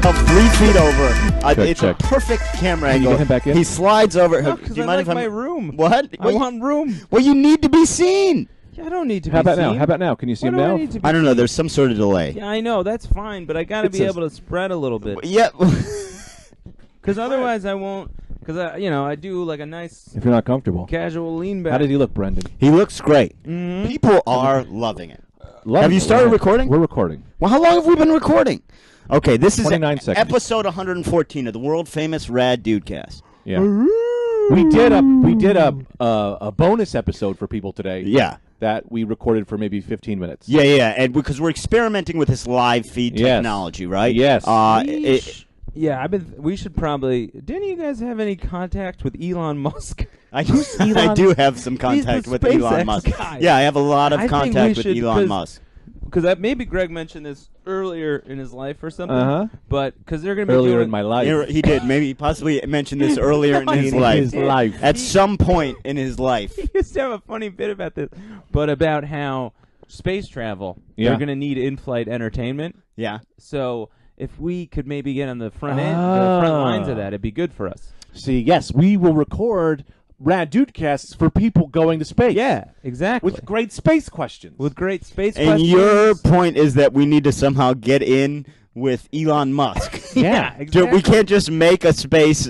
himself 3 feet over. It's check. a perfect camera Can you angle. get him back in? He slides over. No, Do because you I mind like if my room. What? I want room. Well, you need to be seen. Yeah, I don't need to How be about seen. now? How about now? Can you see Why him do now? I need to be I don't know. seen? There's some sort of delay. Yeah, I know. That's fine, but I got to It be says- able to spread a little bit. Yeah. Because otherwise I won't. Because, I do like a nice If you're not comfortable. casual lean back. How did he look, Brendan? He looks great. Mhm. People are loving it. Love Have it. you started recording? We're recording. Well, how long have we been recording? Okay, this is 29 seconds. episode 114 of the world famous Rad Dudecast. Yeah. We did a bonus episode for people today. Yeah. That we recorded for maybe 15 minutes. Yeah, and because we're experimenting with this live feed Yes. technology, right? Yes. Yeah, we should probably. Didn't you guys have any contact with Elon Musk? I do have some contact with Elon SpaceX Musk. guy. Yeah, I have a lot of I think contact we with should, Elon Musk. Because maybe Greg mentioned this earlier in his life or something. Uh-huh. But because they're going to be Earlier doing in my life. He did. Maybe he possibly mentioned this earlier in his life. At some point in his life. He used to have a funny bit about this, but about how space travel, Yeah. they're going to need in-flight entertainment. Yeah. So if we could maybe get on the front end, the front lines of that, it'd be good for us. See, yes, we will record Rad Dudecasts for people going to space. Yeah, exactly. With great space questions. With great space And questions. your point is that we need to somehow get in with Elon Musk. Yeah, exactly. We can't just make a space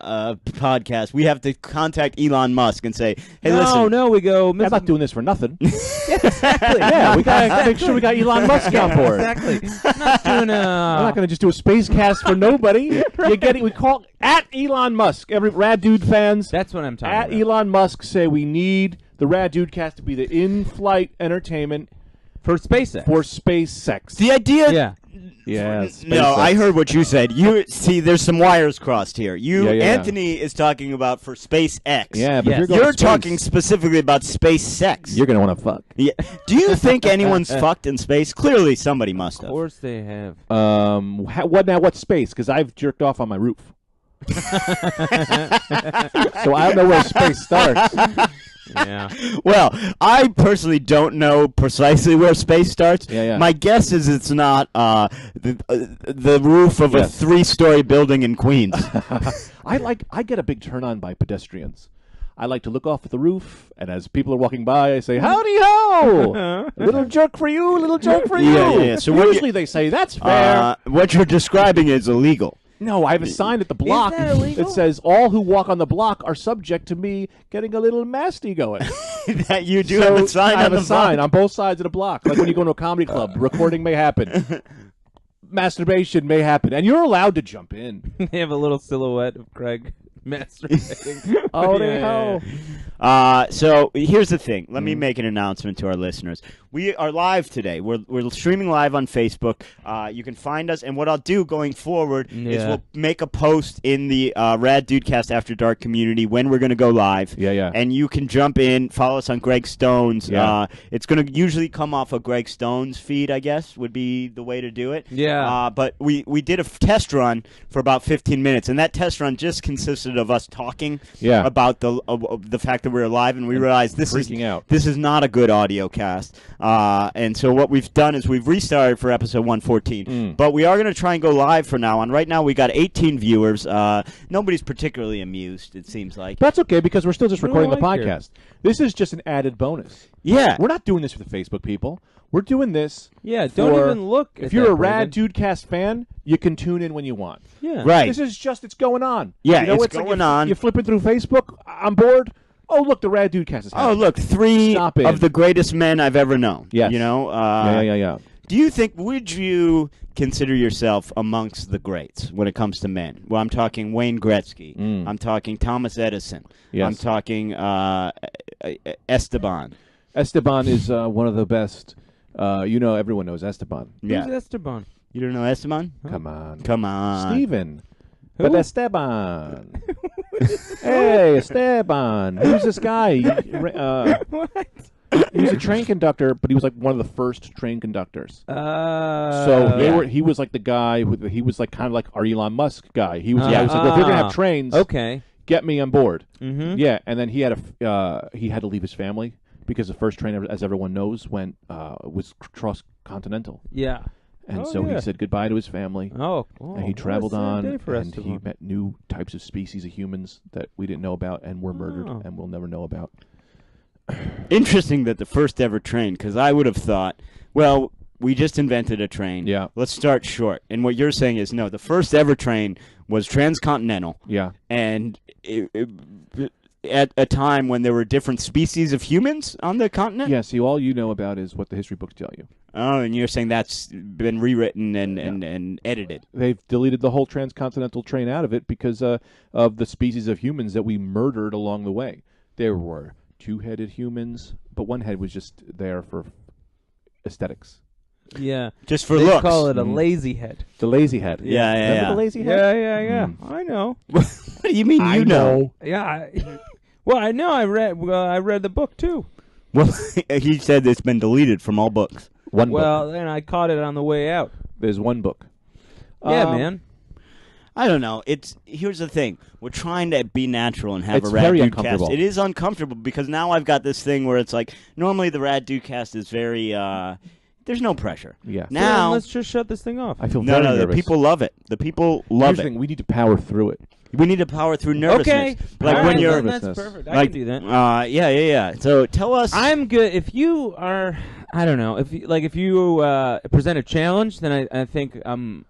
podcast. We have to contact Elon Musk and say, "Hey, listen." No, we go. I'm not doing this for nothing. Exactly. Yeah, we gotta make sure we got Elon Musk on board. Exactly. Not doing We're not going to just do a space cast for nobody. You're getting. We call at Elon Musk. Every Rad Dude fans. That's what I'm talking At about. Elon Musk say we need the Rad Dudecast to be the in-flight entertainment For SpaceX. for space sex. The idea. Yeah. Yes. No, I heard what you said. You see, there's some wires crossed here. Yeah. Anthony is talking about for SpaceX. Yeah, but Yes. you're going You're to space. talking specifically about space sex. You're going to want to fuck. Yeah. Do you think anyone's fucked in space? Clearly, somebody must Of have. course they have. What space? Because I've jerked off on my roof. So I don't know where space starts. Yeah. Well, I personally don't know precisely where space starts. Yeah. My guess is it's not the roof of a Yes. 3-story building in Queens. I get a big turn on by pedestrians. I like to look off at the roof, and as people are walking by, I say, "Howdy ho! Little joke for you, little joke for you." Yeah. So what usually they say that's fair. What you're describing is illegal. No, I have a sign at the block that illegal? says all who walk on the block are subject to me getting a little nasty going. That you do So have a sign I have on a the sign block. on both sides of the block. Like when you go to a comedy club, recording may happen. Masturbation may happen, and you're allowed to jump in. They have a little silhouette of Greg masturbating. Howdy ho. So here's the thing. Let me make an announcement to our listeners. We are live today. We're streaming live on Facebook. You can find us, and what I'll do going forward is we'll make a post in the Rad Dudecast After Dark community when we're going to go live. Yeah. And you can jump in, follow us on Greg Stone's. Yeah. It's going to usually come off of Greg Stone's feed, I guess, would be the way to do it. Yeah. But we did a test run for about 15 minutes, and that test run just consisted of us talking about the fact that we're live, and we realized this is not a good audio cast. And so what we've done is we've restarted for episode 114. But we are going to try and go live from now on. Right now we got 18 viewers. Nobody's particularly amused, it seems like. That's okay because we're still just recording the like podcast. This is just an added bonus. Yeah. We're not doing this for the Facebook people. We're doing this. Yeah, don't for- even look. If at you're that, a Rad Brendan. Dudecast fan, you can tune in when you want. Yeah. Right. This is just, it's going on. Yeah, you know, it's like going on. You're flipping through Facebook, I'm bored. Oh, look, the Rad Dudecast is Oh, happening. look, 3 Stop it. of the greatest men I've ever known. Yes. You know? Yeah. Do you think, would you consider yourself amongst the greats when it comes to men? Well, I'm talking Wayne Gretzky. I'm talking Thomas Edison. Yes. I'm talking Esteban. Esteban is one of the best. Everyone knows Esteban. Who's Esteban? You don't know Esteban? Come on. Come on. Steven. Who? But Esteban. Hey, Esteban. Who's this guy? What? He was a train conductor, but he was like one of the first train conductors. So He was like the guy. He was like kind of like our Elon Musk guy. He was. He was like, well, if you're gonna have trains, okay. get me on board. Mm-hmm. Yeah, and then he had to leave his family because the first train, as everyone knows, was cross continental. Yeah. And so he said goodbye to his family. And he traveled on, and he met new types of species of humans that we didn't know about and were murdered and we'll never know about. Interesting that the first ever train, because I would have thought, well, we just invented a train. Yeah. Let's start short. And what you're saying is, no, the first ever train was transcontinental. Yeah. And at a time when there were different species of humans on the continent? Yeah, see, all you know about is what the history books tell you. Oh, and you're saying that's been rewritten and edited. They've deleted the whole transcontinental train out of it because of the species of humans that we murdered along the way. There were two-headed humans, but one head was just there for aesthetics. Yeah. Just for they looks. They call it a lazy head. The lazy head. Yeah. Remember the lazy head? Yeah. I know. What do you mean you know? Yeah. Well, I know. I read the book, too. Well, he said it's been deleted from all books. One book. Well, then I caught it on the way out. There's one book. Yeah, man. I don't know. Here's the thing. We're trying to be natural and have a Rad very Dudecast. Uncomfortable. It is uncomfortable because now I've got this thing where it's like normally the Rad Dudecast is very there's no pressure. Yeah. Now let's just shut this thing off. I feel very nervous. The people love it. The people love Here's it. the thing, we need to power through it. We need to power through nervousness. Okay. Like all when right, you're that's perfect. I like, can do that. Yeah. So tell us. I'm good. If you are, I don't know. If you present a challenge, then I think I'm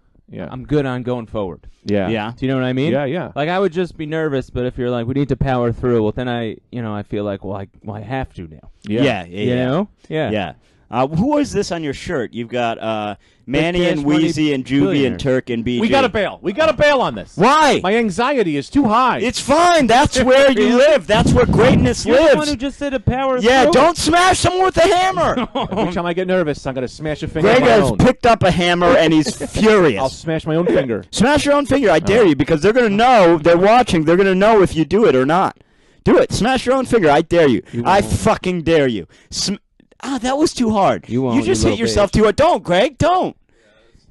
good on going forward. Yeah. Do you know what I mean? Yeah. Like I would just be nervous, but if you're like, we need to power through, well, then I feel like, well, I have to now. Yeah. You know? Yeah. Who is this on your shirt? You've got Manny and Wheezy and Juvie and Turk and BJ. We got to bail. We got to bail on this. Why? My anxiety is too high. It's fine. That's where you live. That's where greatness You're lives. the one who just said to power through. Yeah, don't smash someone with a hammer. Every time I get nervous, I'm going to smash a finger Greg on my has own. picked up a hammer and he's furious. I'll smash my own finger. Smash your own finger. I dare you, because they're going to know. They're watching. They're going to know if you do it or not. Do it. Smash your own finger. I dare you. I fucking dare you. That was too hard. You won't. You just hit yourself too hard. Don't, Greg. Don't.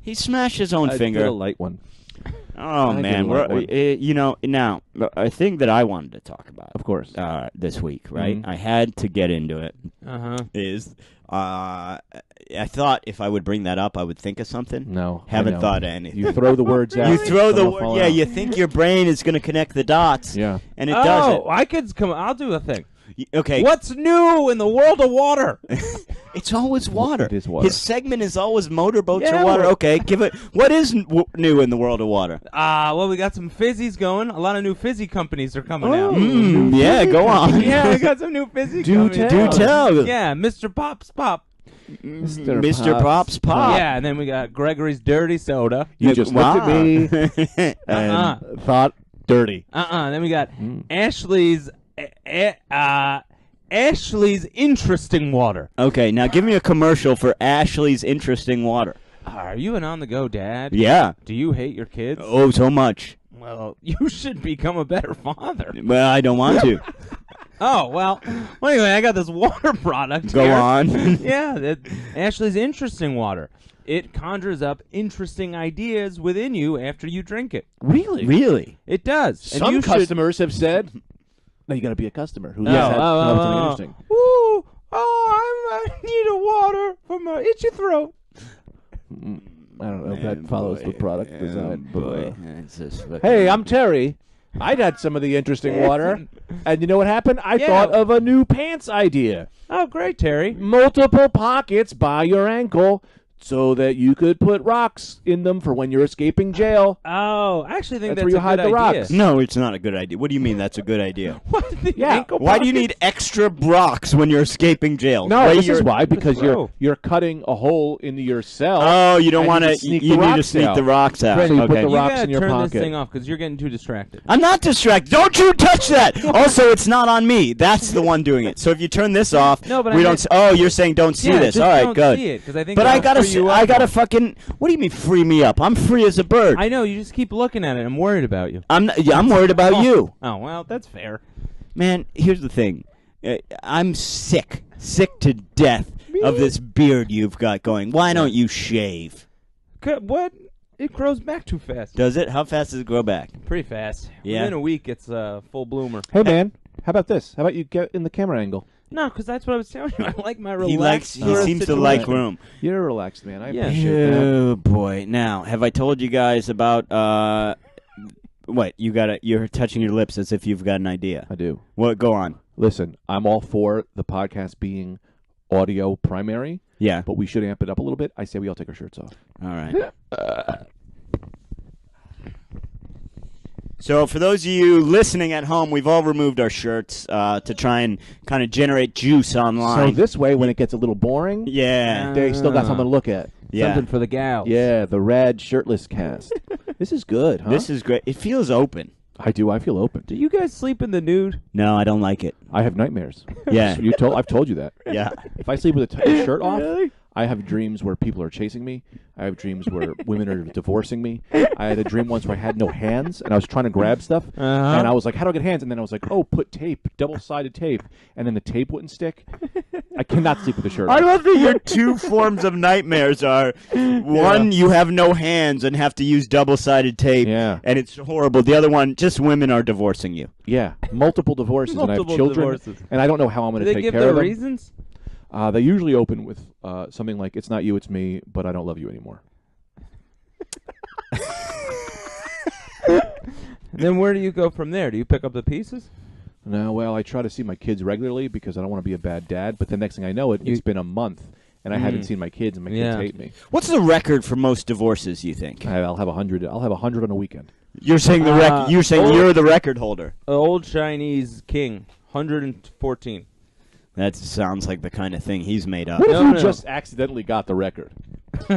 He smashed his own finger. I did a light one. Oh, man. Now, a thing that I wanted to talk about. Of course. This week, right? I had to get into it. Is I thought if I would bring that up, I would think of something. No. Haven't thought of anything. You throw the words out. You throw the word. Yeah, you think your brain is going to connect the dots. Yeah. And it doesn't. I could come. I'll do a thing. Okay. What's new in the world of water? It's always water. It is water. His segment is always motorboats or water. Okay, give it. What is new in the world of water? Well, we got some fizzies going. A lot of new fizzy companies are coming out. Yeah, go on. Yeah, we got some new fizzy Do tell. Yeah, Mr. Pop's Pop. Mr. Pop's Pop. Yeah, and then we got Gregory's Dirty Soda. You just looked at me and thought dirty. Then we got Ashley's Interesting Water. Okay, now give me a commercial for Ashley's Interesting Water. Are you an on-the-go dad? Yeah. Do you hate your kids? Oh, so much. Well, you should become a better father. Well, I don't want to. Well, anyway, I got this water product Go here. on. Yeah, Ashley's Interesting Water. It conjures up interesting ideas within you after you drink it. Really? Really? It does. Some customers have said, no, you got to be a customer who has something interesting. Ooh, I need a water for my itchy throat. I don't know if that follows the product design. Boy. Hey, I'm Terry. I'd had some of the interesting water. And you know what happened? I Yeah. thought of a new pants idea. Oh, great, Terry. Multiple pockets by your ankle so that you could put rocks in them for when you're escaping jail. Oh, I actually think That's that's where you a hide good the idea. rocks. No, it's not a good idea. What do you mean that's a good idea? What? The Yeah. ankle Why do you pockets? need extra rocks when you're escaping jail? No, Wait, this is you're- why, because Whoa. you're cutting a hole into your cell. Oh, you don't And want you to. just sneak You the need to rocks sneak out. the rocks out. So you put Okay. the You rocks gotta in your turn pocket. this thing off because you're getting too distracted. I'm not distracted. Don't you touch that. Also, it's not on me. That's the one doing it. So if you turn this off, No, but we I don't. meant- Oh, you're saying don't see Yeah, this. just All right, don't good. see it, 'cause I think but I that'll gotta. free you I up gotta more. fucking. What do you mean free me up? I'm free as a bird. I know, you just keep looking at it. I'm worried about you. I'm worried about you, Oh, well, that's fair. man. Here's the thing. I'm sick to death of this beard you've got going. Why don't you shave? What? It grows back too fast. Does it? How fast does it grow back? Pretty fast. Yeah. Within a week, it's a full bloomer. Hey, man, how about this? How about you get in the camera angle? No, because that's what I was telling you. I like my relaxed. He seems to like room. You're a relaxed man. I appreciate that. Oh boy! Now, have I told you guys about what you're touching your lips as if you've got an idea? I do. What? Go on. Listen, I'm all for the podcast being audio primary. Yeah, but we should amp it up a little bit. I say we all take our shirts off. All right. So for those of you listening at home, we've all removed our shirts to try and kind of generate juice online. So this way, when it gets a little boring, they still got something to look at. Yeah. Something for the gals. Yeah, the Rad Shirtless Cast. This is good, huh? This is great. It feels open. I do. I feel open. Do you guys sleep in the nude? No, I don't like it. I have nightmares. Yeah. I've told you that. Yeah. If I sleep with a shirt off, Really? I have dreams where people are chasing me. I have dreams where women are divorcing me. I had a dream once where I had no hands, and I was trying to grab stuff, and I was like, how do I get hands? And then I was like, oh, put tape, double-sided tape, and then the tape wouldn't stick. I cannot sleep with a shirt I on. love that your two forms of nightmares are, one, you have no hands and have to use double-sided tape, and it's horrible. The other one, just women are divorcing you. Yeah, multiple divorces, and I have children, and I don't know how I'm going to take care of them. Do they give their reasons? They usually open with something like, it's not you, it's me, but I don't love you anymore. Then where do you go from there? Do you pick up the pieces? No, well, I try to see my kids regularly because I don't want to be a bad dad, but the next thing I know, it's been a month, and I hadn't seen my kids, and my kids hate me. What's the record for most divorces, you think? I'll have 100. I'll have 100 on a weekend. You're saying you're saying you're the record holder. Old Chinese king, 114. That sounds like the kind of thing he's made up. What if you just accidentally got the record?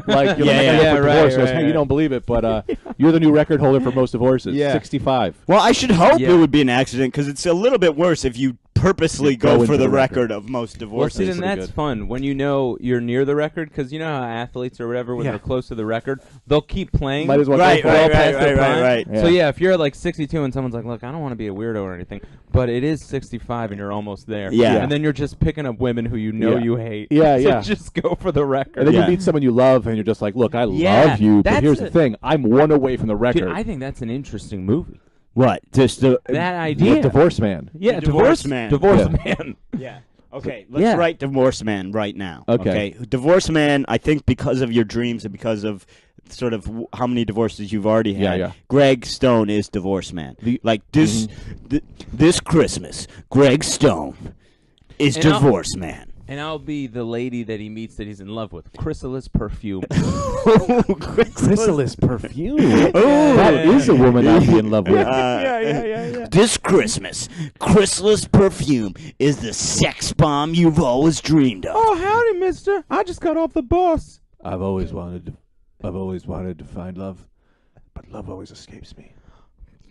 Like, hey, you don't believe it, but you're the new record holder for most divorces. 65. Well, I should hope it would be an accident because it's a little bit worse if you purposely go for the record of most divorces. Well, see, then that's fun when you know you're near the record, because you know how athletes or whatever, when they're close to the record, they'll keep playing. Might as well right. Yeah. So yeah, if you're at like 62 and someone's like, "Look, I don't want to be a weirdo or anything," but it is 65 and you're almost there. Yeah. And then you're just picking up women who you know you hate. Yeah, so just go for the record. And then you meet someone you love, and you're just like, "Look, I love you, but here's the thing: I'm one away from the record." Dude, I think that's an interesting movie. What? Just that idea. Divorce Man. Yeah, Divorce Man. Divorce Man. Yeah. Okay, let's write Divorce Man right now. Okay. Divorce Man, I think because of your dreams and because of sort of how many divorces you've already had, Greg Stone is Divorce Man. This Christmas, Greg Stone is Divorce Man. And I'll be the lady that he meets that he's in love with. Chrysalis Perfume. Chrysalis Perfume? That is a woman I'd be in love with. This Christmas, Chrysalis Perfume is the sex bomb you've always dreamed of. Oh, howdy, mister. I just got off the bus. I've always wanted to find love, but love always escapes me.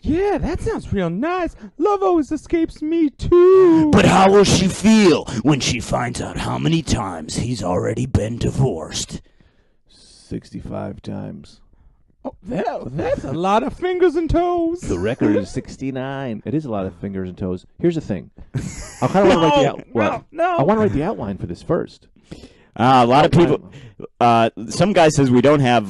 Yeah, that sounds real nice. Love always escapes me, too. But how will she feel when she finds out how many times he's already been divorced? 65 times. Oh, that's a lot of fingers and toes. The record is 69. It is a lot of fingers and toes. Here's the thing. I kind of want to write I want to write the outline for this first. A lot of people. Some guy says we don't have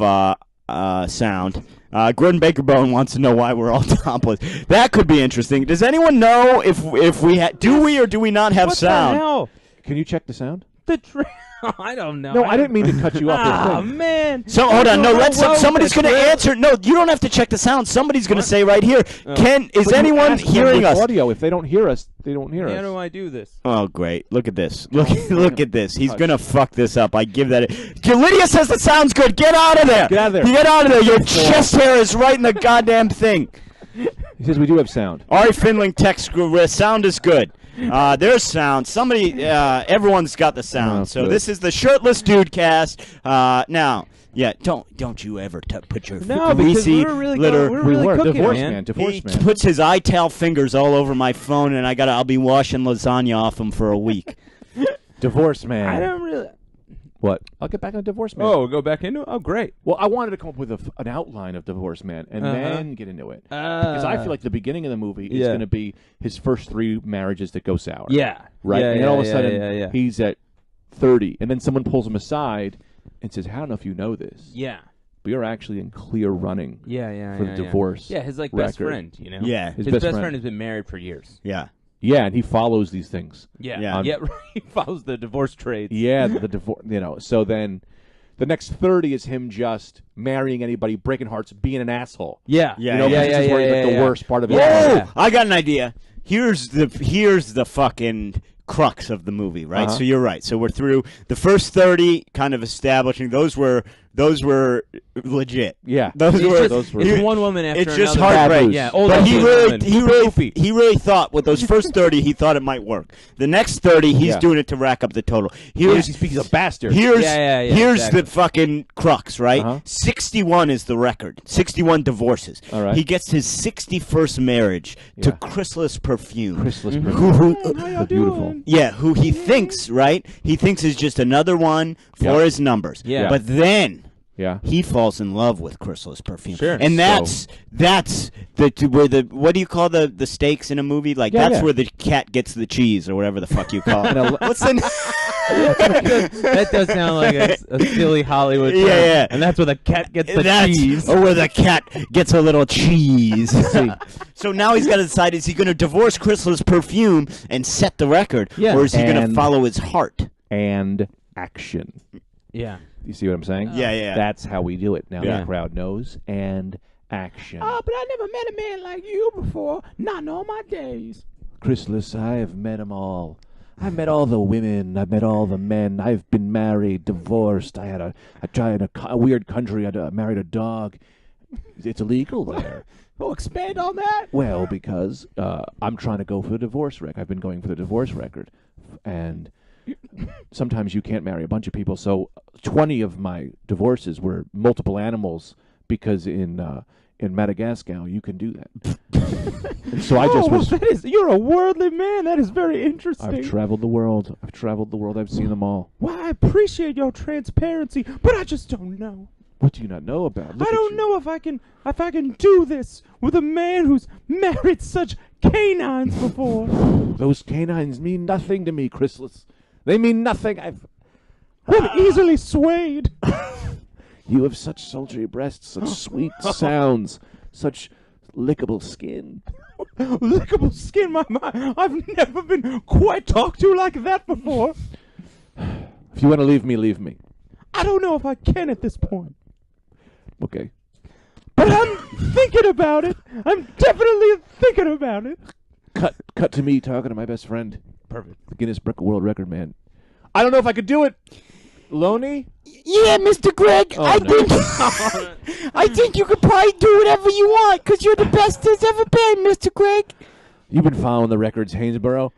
sound. Gordon Bakerbone wants to know why we're all topless. That could be interesting. Does anyone know if we do we or do we not have sound? What the hell? Can you check the sound? I don't know. No, I didn't mean to cut you off. Oh man! So hold on. No, somebody's going to answer. No, you don't have to check the sound. Somebody's going to say right here. Is anyone hearing us? Audio. If they don't hear us, they don't hear us. How do I do this? Oh, great! Look at this. Look at this. He's going to fuck this up. I give that. Lydia says the sound's good. Get out of there. Get out of there. Get out of there. Your chest hair is right in the goddamn thing. He says we do have sound. Ari Finling text. Sound is good. There's sound. Somebody, everyone's got the sound. So good. This is the Shirtless Dudecast. Now, don't you ever put your greasy Divorce Man. He puts his ital fingers all over my phone, and I'll be washing lasagna off him for a week. Divorce Man. I don't really. What? I'll get back on Divorce Man. Oh, we'll go back into it? Oh, great. Well, I wanted to come up with an outline of Divorce Man and then get into it. Because I feel like the beginning of the movie is going to be his first 3 marriages that go sour. Yeah. Right? Yeah, and then all of a sudden, yeah. he's at 30. And then someone pulls him aside and says, I don't know if you know this. Yeah. But you're actually in clear running for the divorce Yeah, his record. best friend, you know? Yeah. His best friend has been married for years. Yeah. Yeah, and he follows these things. Yeah. He follows the divorce trades. Yeah, the divorce. So then, the next 30 is him just marrying anybody, breaking hearts, being an asshole. Yeah. This is where he's like the worst part of his life. I got an idea. Here's the fucking crux of the movie, right? So you're right. So we're through the first 30, kind of establishing those were legit. Yeah, those were. It's one woman after another. It's just heartbreak. Yeah, but he really thought with those first 30, he thought it might work. The next 30, he's doing it to rack up the total. He's a bastard. Here's the fucking crux, right? 61 is the record. 61 divorces. All right. He gets his 61st marriage to Chrysalis Perfume. Chrysalis Perfume. Beautiful. Yeah, who he thinks, right? He thinks is just another one for his numbers. Yeah. But then he falls in love with Chrysalis Perfume. Sure. And that's where the what do you call the stakes in a movie? Like that's where the cat gets the cheese or whatever the fuck you call it. What's the That does sound like a silly Hollywood term. Yeah. And that's where the cat gets the cheese. Or where the cat gets a little cheese. So now he's got to decide, is he going to divorce Chrysalis Perfume and set the record? Or is he going to follow his heart? And action. Yeah. You see what I'm saying? Yeah. That's how we do it. Now the crowd knows. And action. Oh, but I never met a man like you before. Not in all my days. Chrysalis, I have met them all. I've met all the women. I've met all the men. I've been married, divorced. I tried a weird country. I married a dog. It's illegal there. Oh, expand on that. Well, because I'm trying to go for the divorce record. I've been going for the divorce record. And sometimes you can't marry a bunch of people. So 20 of my divorces were multiple animals because in Madagascar you can do that. And so I just was. You're a worldly man. That is very interesting. I've traveled the world. I've seen them all. Well, I appreciate your transparency, but I just don't know. What do you not know about? I don't know if I can do this with a man who's married such canines before. Those canines mean nothing to me, Chrysalis. They mean nothing. I'm easily swayed. You have such sultry breasts, such sweet sounds, such lickable skin. Lickable skin, my. I've never been quite talked to like that before. If you want to leave me, leave me. I don't know if I can at this point. Okay. But I'm thinking about it. I'm definitely thinking about it. Cut to me talking to my best friend. Perfect. The Guinness World Record man. I don't know if I could do it. Loney? Yeah, Mr. Greg. I think you could probably do whatever you want because you're the best there's ever been, Mr. Greg. You've been following the records, Hainsborough.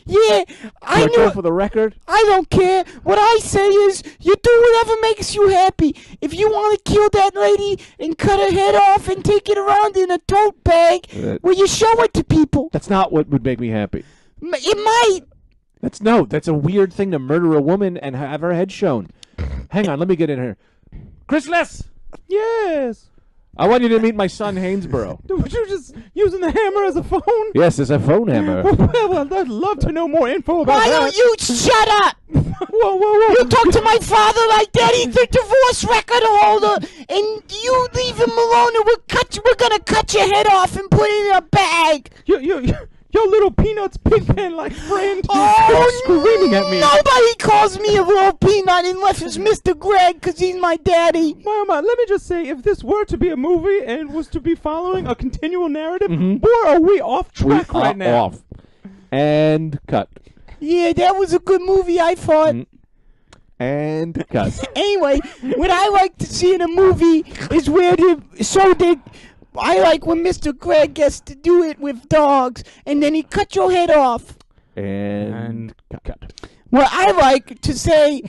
Yeah, I know. Go for the record? I don't care. What I say is, you do whatever makes you happy. If you want to kill that lady and cut her head off and take it around in a tote bag, will you show it to people? That's not what would make me happy. It might. That's a weird thing to murder a woman and have her head shown. Hang on, let me get in here. Chrysalis! Yes. I want you to meet my son, Hainsborough. Were you just using the hammer as a phone? Yes, it's a phone hammer. Well, I'd love to know more info about that. Why don't you shut up? Whoa. You talk to my father like that. He's the divorce record holder. And you leave him alone and we're going to cut your head off and put it in a bag. Your little Peanuts pigpen-like friend is screaming at me. Nobody calls me a little peanut unless it's Mr. Greg because he's my daddy. Mama, let me just say, if this were to be a movie and was to be following a continual narrative, boy, are we off track right now. Off. And cut. Yeah, that was a good movie, I thought. And cut. Anyway, what I like to see in a movie is where I like when Mr. Greg gets to do it with dogs, and then he cut your head off. And cut. Well, I like to say,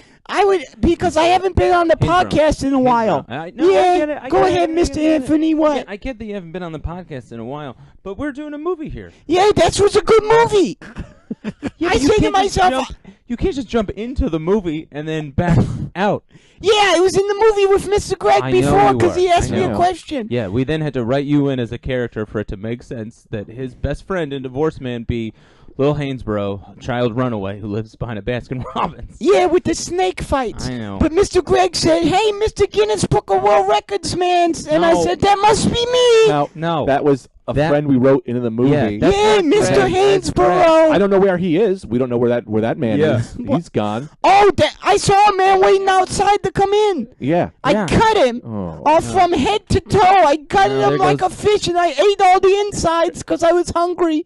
because I haven't been on the podcast in a while. I get it. Go ahead, Mr. Anthony. What? Yeah, I get that you haven't been on the podcast in a while, but we're doing a movie here. Yeah, that was a good movie. I say to myself, you can't just jump into the movie and then back out. Yeah, it was in the movie with Mr. Greg before because he asked me a question. Yeah, we then had to write you in as a character for it to make sense that his best friend and divorced man be Lil Hainsborough, child runaway who lives behind a Baskin-Robbins. Yeah, with the snake fights. I know. But Mr. Greg said, "Hey, Mr. Guinness Book of World Records, man," and I said, "That must be me." No, that was a friend we wrote into the movie. Yeah, Mr. Hainsborough. I don't know where he is. We don't know where that man is. He's gone. Oh, I saw a man waiting outside to come in. Yeah. I cut him from head to toe. I cut him like a fish, and I ate all the insides because I was hungry.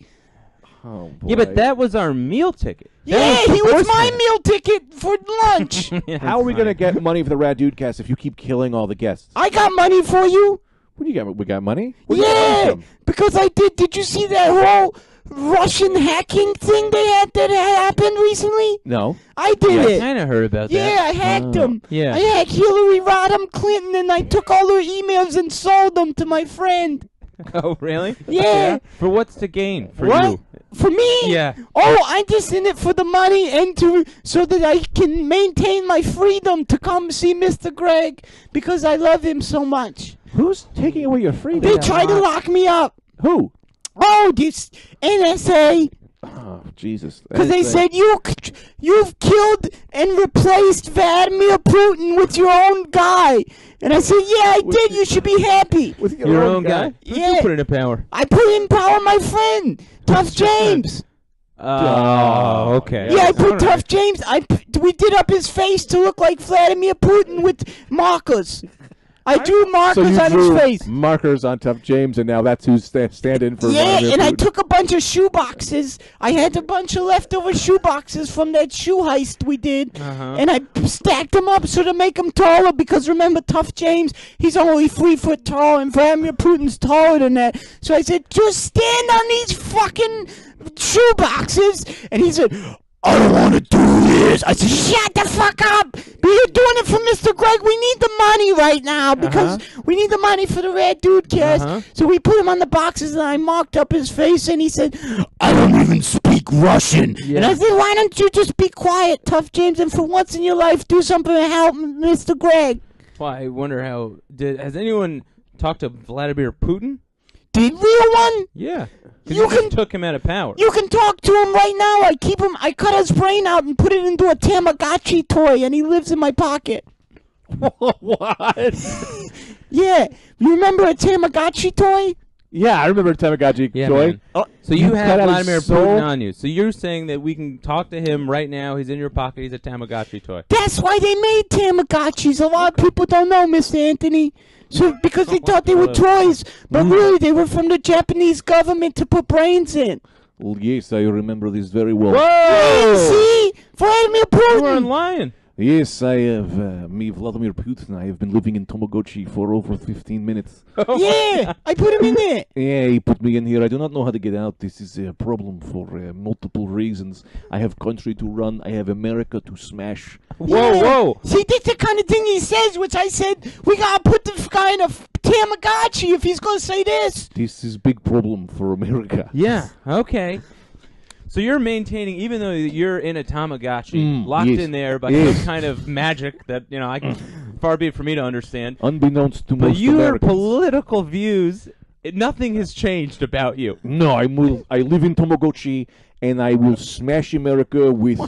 Oh, boy. Yeah, but that was our meal ticket. Yeah, he was my meal ticket for lunch. How are we going to get money for the Rad Dudecast if you keep killing all the guests? I got money for you. What do you got? We got money? Because I did. Did you see that whole Russian hacking thing that happened recently? No. I did it. I kind of heard about that. Yeah, I hacked them. Yeah. I hacked Hillary Rodham Clinton, and I took all her emails and sold them to my friend. Oh, really? Yeah. For what's to gain for you? For me? Yeah. Oh, I'm just in it for the money and so that I can maintain my freedom to come see Mr. Greg because I love him so much. Who's taking away your freedom? They tried to lock me up. Who? Oh, this NSA. Oh, Jesus. Because they said you've killed and replaced Vladimir Putin with your own guy. And I said, yeah, I did. You should be happy. With your own guy? Who'd you put in power? I put in power my friend, Tough James. Oh, okay. Yeah, I put Tough James. We did up his face to look like Vladimir Putin with markers. I drew markers on his face. Markers on Tough James, and now that's who's stand-in for Vladimir and Putin. I took a bunch of shoe boxes. I had a bunch of leftover shoe boxes from that shoe heist we did, and I stacked them up so to make them taller. Because remember, Tough James, he's only 3 foot tall, and Vladimir Putin's taller than that. So I said, just stand on these fucking shoe boxes, and he said, I don't want to do this. I said, shut the fuck up. But you're doing it for Mr. Greg. We need the money right now because we need the money for the Rad Dudecast. So we put him on the boxes, and I marked up his face, and he said, I don't even speak Russian. Yeah. And I said, why don't you just be quiet, Tough James, and for once in your life, do something to help Mr. Greg. Well, I wonder has anyone talked to Vladimir Putin? The real one? Yeah. You took him out of power. You can talk to him right now. I cut his brain out and put it into a Tamagotchi toy, and he lives in my pocket. What? Yeah. You remember a Tamagotchi toy? Yeah, I remember a Tamagotchi toy. So you have Vladimir Putin on you. So you're saying that we can talk to him right now. He's in your pocket. He's a Tamagotchi toy. That's why they made Tamagotchis. A lot of people don't know, Mr. Anthony. So because they thought they were toys, but really they were from the Japanese government to put brains in. Well, yes, I remember this very well. Whoa! See? Vladimir Putin! You weren't lying. Yes, I have, me, Vladimir Putin. I have been living in Tamagotchi for over 15 minutes. Yeah, I put him in there. Yeah, he put me in here. I do not know how to get out. This is a problem for multiple reasons. I have country to run. I have America to smash. Whoa. See, that's the kind of thing he says, which I said, we gotta put this guy in a Tamagotchi if he's gonna say this. This is a big problem for America. Yeah, okay. So you're maintaining, even though you're in a Tamagotchi, locked in there by some kind of magic that, I can, far be it for me to understand. Unbeknownst to most Americans. But your political views, nothing has changed about you. No, I live in Tamagotchi, and I will smash America with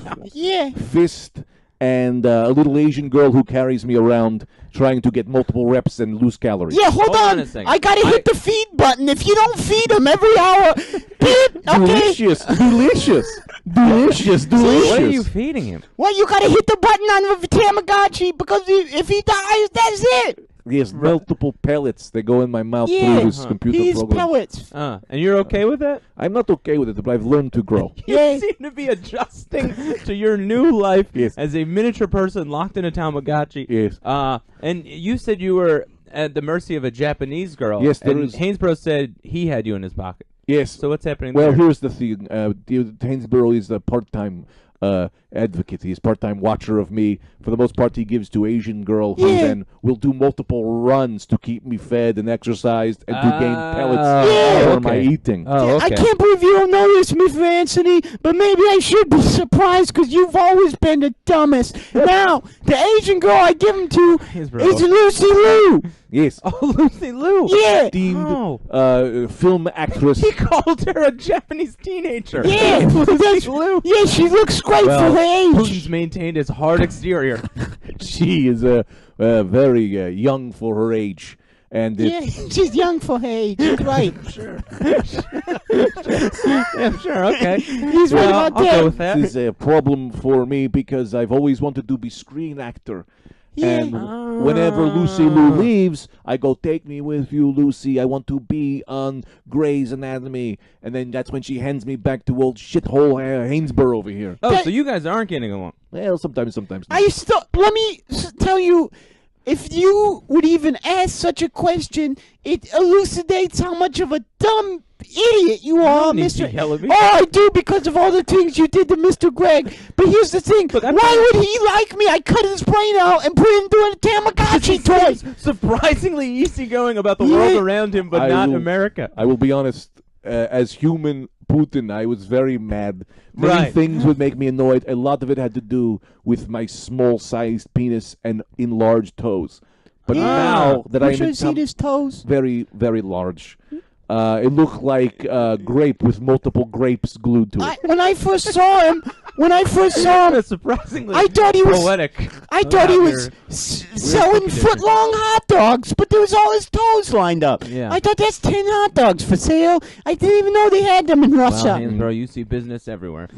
fist and a little Asian girl who carries me around trying to get multiple reps and lose calories. Yeah, hold on. I gotta hit the feed button. If you don't feed him every hour, beep, okay? Delicious. What are you feeding him? Well, you gotta hit the button on the Tamagotchi because if he dies, that's it. He has multiple pellets that go in my mouth through his computer program. Pellets. And you're okay with that? I'm not okay with it, but I've learned to grow. You seem to be adjusting to your new life as a miniature person locked in a Tamagotchi. Yes. And you said you were at the mercy of a Japanese girl. Yes, there and is. Hainsborough said he had you in his pocket. Yes. So what's happening there? Well, here's the thing. Hainsborough is a part-time advocate. He's part-time watcher of me. For the most part, he gives to Asian girl who then will do multiple runs to keep me fed and exercised and to gain pellets for my eating. Oh, okay. I can't believe you don't know this, Mr. Anthony, but maybe I should be surprised because you've always been the dumbest. Now, the Asian girl I give him to is Lucy Liu. Yes. Oh, Lucy Liu. Yeah. Esteemed film actress. He called her a Japanese teenager. Yeah. Lucy Liu. Yeah, she looks great for her age. Putin's maintained his hard exterior. She is very young for her age. And yeah, she's young for her age. Right. Sure. Yeah, sure. Okay. He's right about I'll that. go with that. This is a problem for me because I've always wanted to be screen actor. Yeah. And whenever Lucy Lou leaves, I go, take me with you, Lucy. I want to be on Grey's Anatomy. And then that's when she hands me back to old shithole Hainsborough over here. Oh, so you guys aren't getting along? Well, sometimes not. Let me tell you, if you would even ask such a question, it elucidates how much of a dumb idiot you are, Mr. Oh, I do, because of all the things you did to Mr. Greg. But here's the thing. Look, why would he like me? I cut his brain out and put it into a Tamagotchi toy. Surprisingly easygoing about the world around him, but not America. I will be honest. As human Putin, I was very mad. Many things would make me annoyed. A lot of it had to do with my small-sized penis and enlarged toes. But now that I see his toes. Very, very large. It looked like a grape with multiple grapes glued to it. When I first saw him, That's surprisingly I thought he was poetic. I thought he was selling foot-long hot dogs, but there was all his toes lined up. Yeah. I thought that's 10 hot dogs for sale. I didn't even know they had them in Russia. Well, Hainsborough, you see business everywhere.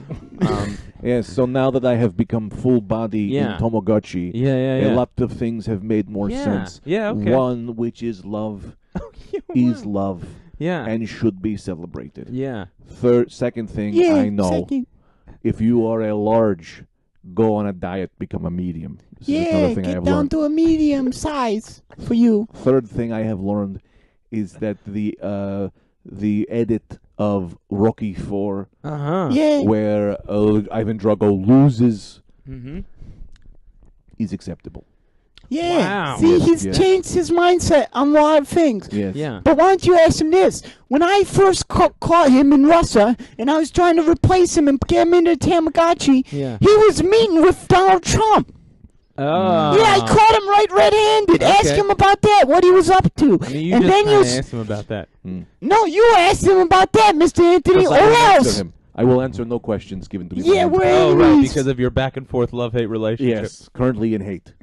Yes, so now that I have become full body in Tamagotchi, a lot of things have made more sense. Yeah, okay. One, which is love, is love. Yeah. And should be celebrated. Yeah. Second thing, I know. If you are a large, go on a diet, become a medium. This is another thing I have get down learned. to a medium size for you. Third thing I have learned is that the edit of Rocky IV, where Ivan Drago loses, is acceptable. Yeah. Wow. See, he's changed his mindset on a lot of things. Yes. Yeah. But why don't you ask him this? When I first caught him in Russia, and I was trying to replace him and get him into Tamagotchi, he was meeting with Donald Trump. Oh. Yeah, I caught him right red-handed. Okay. Ask him about that, what he was up to. I mean, you just asked him about that. No, you asked him about that, Mr. Anthony, or else. I will answer no questions given to me. Yeah, we're right, because of your back-and-forth love-hate relationship. Yes, currently in hate.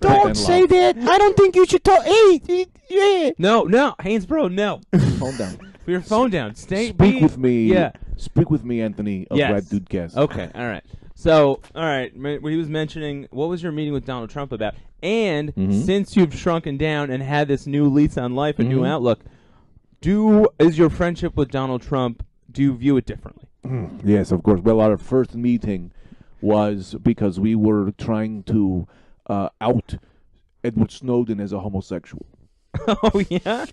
Don't say that. I don't think you should talk. Hey, yeah. No, Hainsborough, no. Phone down. Put your phone down. Speak with me. Yeah. Speak with me, Anthony, of Rad Dudecast. Okay, all right. So, all right, when he was mentioning, what was your meeting with Donald Trump about? And since you've shrunken down and had this new lease on life, a new outlook, is your friendship with Donald Trump, do you view it differently? Yes, of course. Well, our first meeting was because we were trying to out Edward Snowden as a homosexual. Oh, yeah?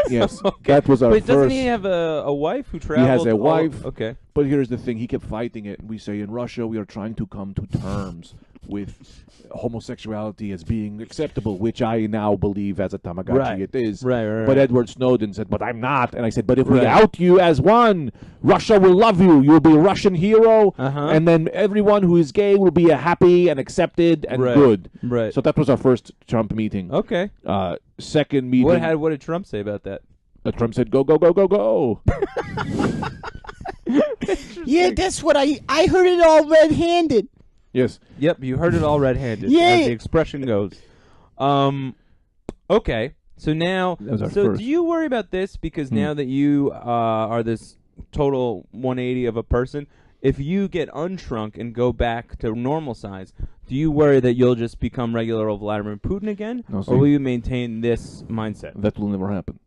Yes, that was our first. But doesn't he have a wife who traveled? He has a wife. Okay. But here's the thing. He kept fighting it. We say in Russia we are trying to come to terms with homosexuality as being acceptable, which I now believe as a Tamagotchi it is. Right. But Edward Snowden said, but I'm not. And I said, but if we out you as one, Russia will love you. You'll be a Russian hero. And then everyone who is gay will be happy and accepted and good. Right. So that was our first Trump meeting. Okay. Second meeting. What did Trump say about that? Trump said, go, go, go, go, go. Yeah, that's what I heard it all red-handed. Yes. Yep, you heard it all red-handed. Yeah. As the expression goes. Okay. So now, do you worry about this because now that you are this total 180 of a person, if you get unshrunk and go back to normal size, do you worry that you'll just become regular old Vladimir Putin again, or will you maintain this mindset? That will never happen,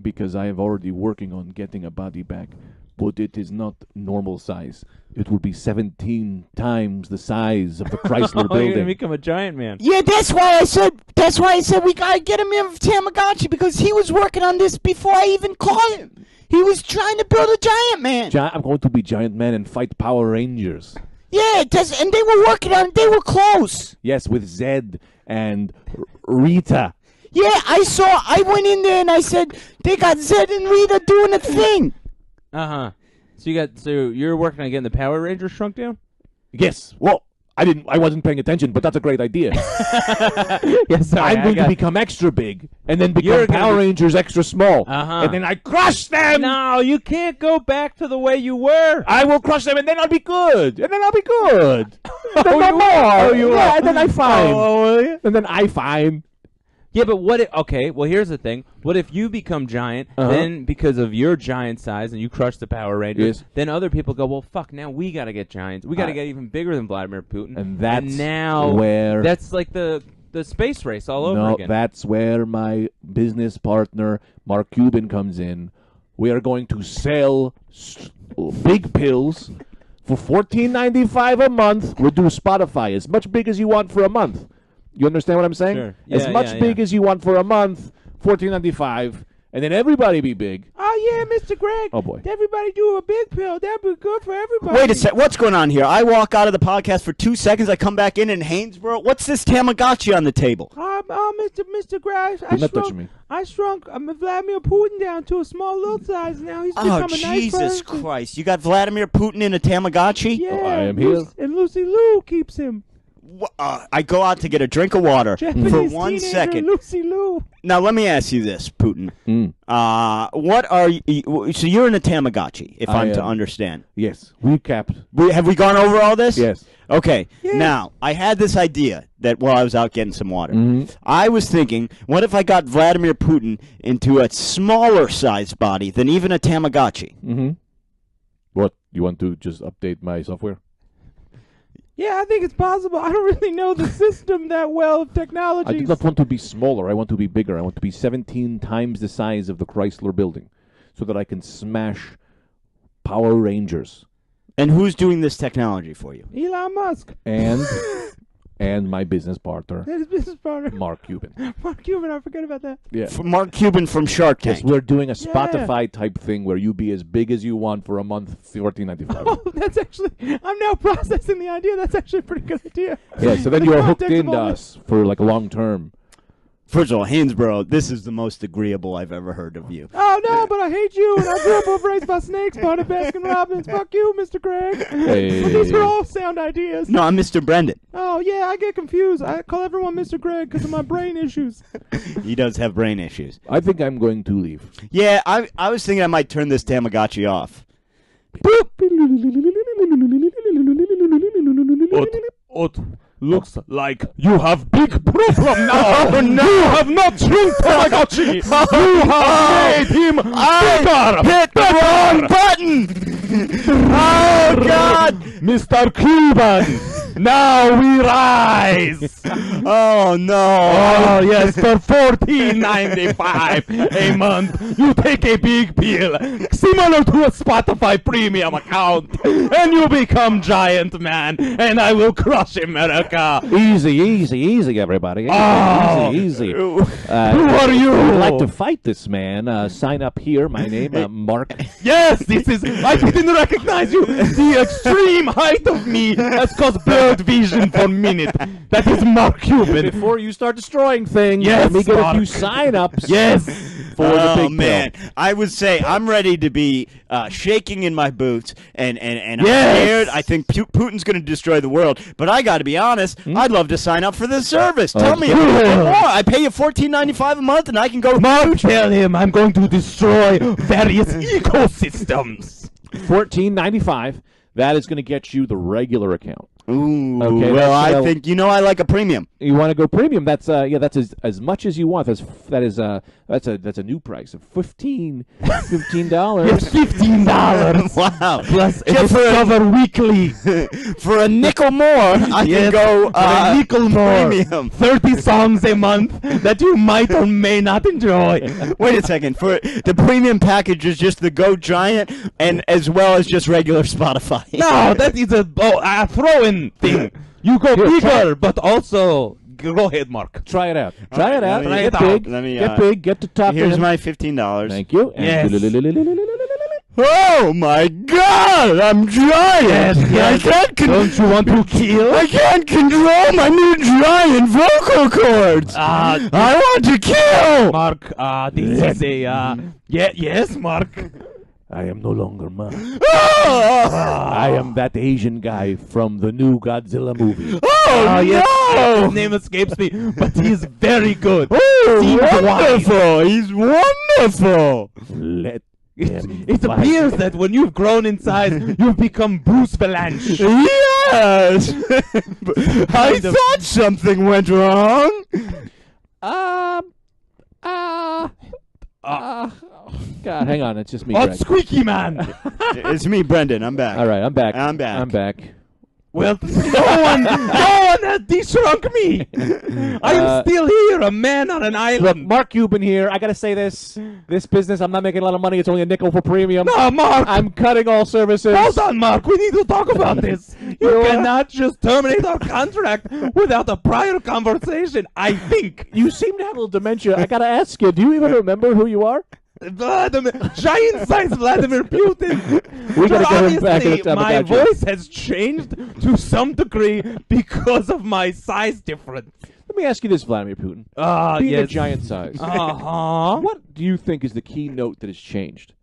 because I am already working on getting a body back. But it is not normal size. It will be 17 times the size of the Chrysler building. You're gonna become a giant man. Yeah, that's why I said we gotta get him in Tamagotchi, because he was working on this before I even caught him. He was trying to build a giant man. I'm going to be giant man and fight Power Rangers. Yeah, and they were working on it. They were close. Yes, with Zed and Rita. Yeah, I went in there and I said, they got Zed and Rita doing a thing. So you're working on getting the Power Rangers shrunk down? Yes. Well, I wasn't paying attention, but that's a great idea. Yes, I'm going to become extra big and then become Power Rangers extra small. And then I crush them. No, you can't go back to the way you were. I will crush them and then I'll be good. And then I'll be good. And then And then I find. And then I find. Yeah, but what if, okay, well, here's the thing. What if you become giant, then because of your giant size and you crush the Power Rangers, then other people go, well, fuck, now we got to get giants. We got to get even bigger than Vladimir Putin. And that's now where... That's like the space race all over again. No, that's where my business partner, Mark Cuban, comes in. We are going to sell big pills for $14.95 a month. We'll do Spotify as much big as you want for a month. You understand what I'm saying? Sure. As much big as you want for a month, $14.95, and then everybody be big. Oh, yeah, Mr. Greg. Oh, boy. Everybody do a big pill. That'd be good for everybody. Wait a sec. What's going on here? I walk out of the podcast for 2 seconds. I come back in Hainesboro. What's this Tamagotchi on the table? Mr. Greg, I shrunk Vladimir Putin down to a small little size. Now he's become a nice person. Jesus Christ. You got Vladimir Putin in a Tamagotchi? Yeah. I am here. And Lucy Liu keeps him. I go out to get a drink of water for 1 second. Lucy Liu. Now, let me ask you this, Putin. What are you... So you're in a Tamagotchi, if I'm to understand. Yes. Have we gone over all this? Yes. Okay. Yes. Now, I had this idea that while I was out getting some water. I was thinking, what if I got Vladimir Putin into a smaller-sized body than even a Tamagotchi? What? You want to just update my software? Yeah, I think it's possible. I don't really know the system that well of technology. I do not want to be smaller. I want to be bigger. I want to be 17 times the size of the Chrysler building so that I can smash Power Rangers. And who's doing this technology for you? Elon Musk. And my business partner. His business partner. Mark Cuban. Mark Cuban, I forgot about that. Yeah. Mark Cuban from Shark Tank. Yes, we're doing a Spotify type thing where you be as big as you want for a month, $14.95. Oh, that's actually, I'm now processing the idea. That's actually a pretty good idea. Yeah, so then you're hooked into us for like a long term. First of all, Hainesboro, this is the most agreeable I've ever heard of you. Oh, no, but I hate you, and I grew up raised by snakes, part of Baskin Robbins. Fuck you, Mr. Greg. Hey. But these are all sound ideas. No, I'm Mr. Brendan. Oh, yeah, I get confused. I call everyone Mr. Greg because of my brain issues. He does have brain issues. I think I'm going to leave. Yeah, I was thinking I might turn this Tamagotchi off. Boop! Looks like you have big problem now. Oh, no. You have not shrunk Tamagotchi. You have made him bigger. Hit the wrong button. Oh, God. Mr. Cuban, now we rise. Oh, no. Oh, yes, for $14.95 a month, you take a big pill, similar to a Spotify premium account, and you become giant man, and I will crush America. Easy, everybody. Easy. Who are you? If you'd like to fight this man, sign up here. My name, Mark. Yes, I didn't recognize you. The extreme height of me has caused blurred vision for a minute. That is Mark Cuban. Before you start destroying things, yes, let me get a few sign-ups. Yes. For the big man, pill. I would say I'm ready to be shaking in my boots, and I'm scared. I think Putin's going to destroy the world. But I got to be honest, I'd love to sign up for this service. Tell me more. I pay you $14.95 a month, and I can go. Mark, tell him I'm going to destroy various ecosystems. $14.95. That is going to get you the regular account. Ooh, okay, well, I think I like a premium. You want to go premium? That's that's as much as you want. That's a new price of $15. Yes, $15. Wow! Plus Discover Weekly for a nickel more. I can go a nickel more. Premium. 30 songs a month that you might or may not enjoy. Wait a second. For the premium package is just the Go Giant, and as well as just regular Spotify. No, that is a throw-in thing. You go bigger, but also go ahead, Mark. Try it out. Try it out. Get big. Get big. Get to top. Here's my $15. Thank you. Yes. Oh my God! I'm giant. Yes. Don't you want to kill? I can't control my new giant vocal cords. I want to kill. Mark, this is a yes, Mark. I am no longer Mark. I am that Asian guy from the new Godzilla movie. Oh, yes. no! His name escapes me, but he's very good. Oh, wonderful! He's wonderful! It appears that when you've grown in size, you've become Bruce Valanche. Yes! I thought something went wrong. God, hang on. It's just me. Oh, squeaky man. It's me, Brendan. I'm back. All right, I'm back. I'm back. Well, no one has de-shrunk me. I'm still here, a man on an island. Look, Mark Cuban here. I gotta say this business, I'm not making a lot of money. It's only a nickel for premium. No, Mark. I'm cutting all services. Hold on, Mark. We need to talk about this. You cannot just terminate our contract without a prior conversation, I think. You seem to have a little dementia. I gotta ask you, do you even remember who you are? Giant-sized Vladimir Putin. We gotta get him back in the time. My voice has changed to some degree because of my size difference. Let me ask you this, Vladimir Putin. Being a giant size, what do you think is the key note that has changed?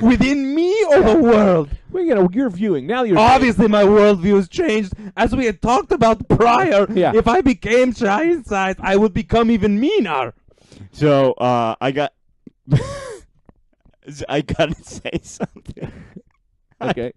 Within me or the world? Well, you're viewing. Now you're... Obviously, my worldview has changed. As we had talked about prior, Yeah. If I became giant size, I would become even meaner. So, I gotta say something. Okay.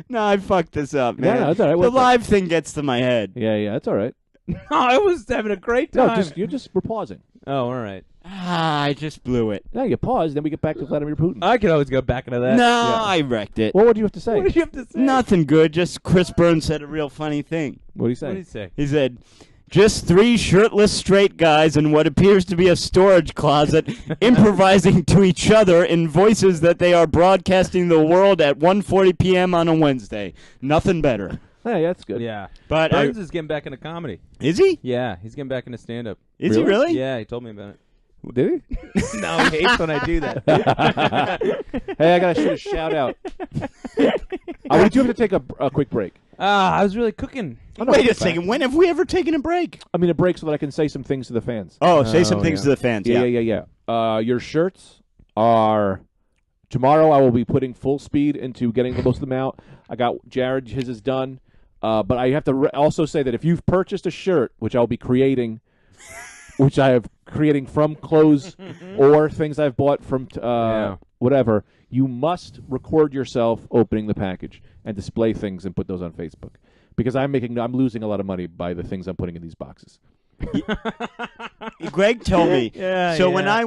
No, I fucked this up, man. No, that's all right. The live thing gets to my head. Yeah, that's all right. No, I was having a great time. No, we're pausing. Oh, all right. I just blew it. Now you pause, then we get back to Vladimir Putin. I could always go back into that. No, I wrecked it. Well, what do you have to say? What did you have to say? Nothing good. Just Chris Burns said a real funny thing. What do you say? What did he say? He said, just 3 shirtless straight guys in what appears to be a storage closet improvising to each other in voices that they are broadcasting the world at 1:40 p.m. on a Wednesday. Nothing better. Hey, that's good. Yeah. But Burns is getting back into comedy. Is he? Yeah, he's getting back into stand-up. Is he really? Yeah, he told me about it. Did he? No, he hates when I do that. Hey, I gotta shoot a shout out. We do have to take a quick break. I was really cooking. Wait a second. When have we ever taken a break? I mean, a break so that I can say some things to the fans. Oh, say some things to the fans. Yeah. Your shirts are... Tomorrow I will be putting full speed into getting most of them out. I got Jared, his is done. But I have to also say that if you've purchased a shirt, which I'll be creating... which I have creating from clothes or things I've bought from whatever, you must record yourself opening the package and display things and put those on Facebook. Because I'm losing a lot of money by the things I'm putting in these boxes. Greg told me. When I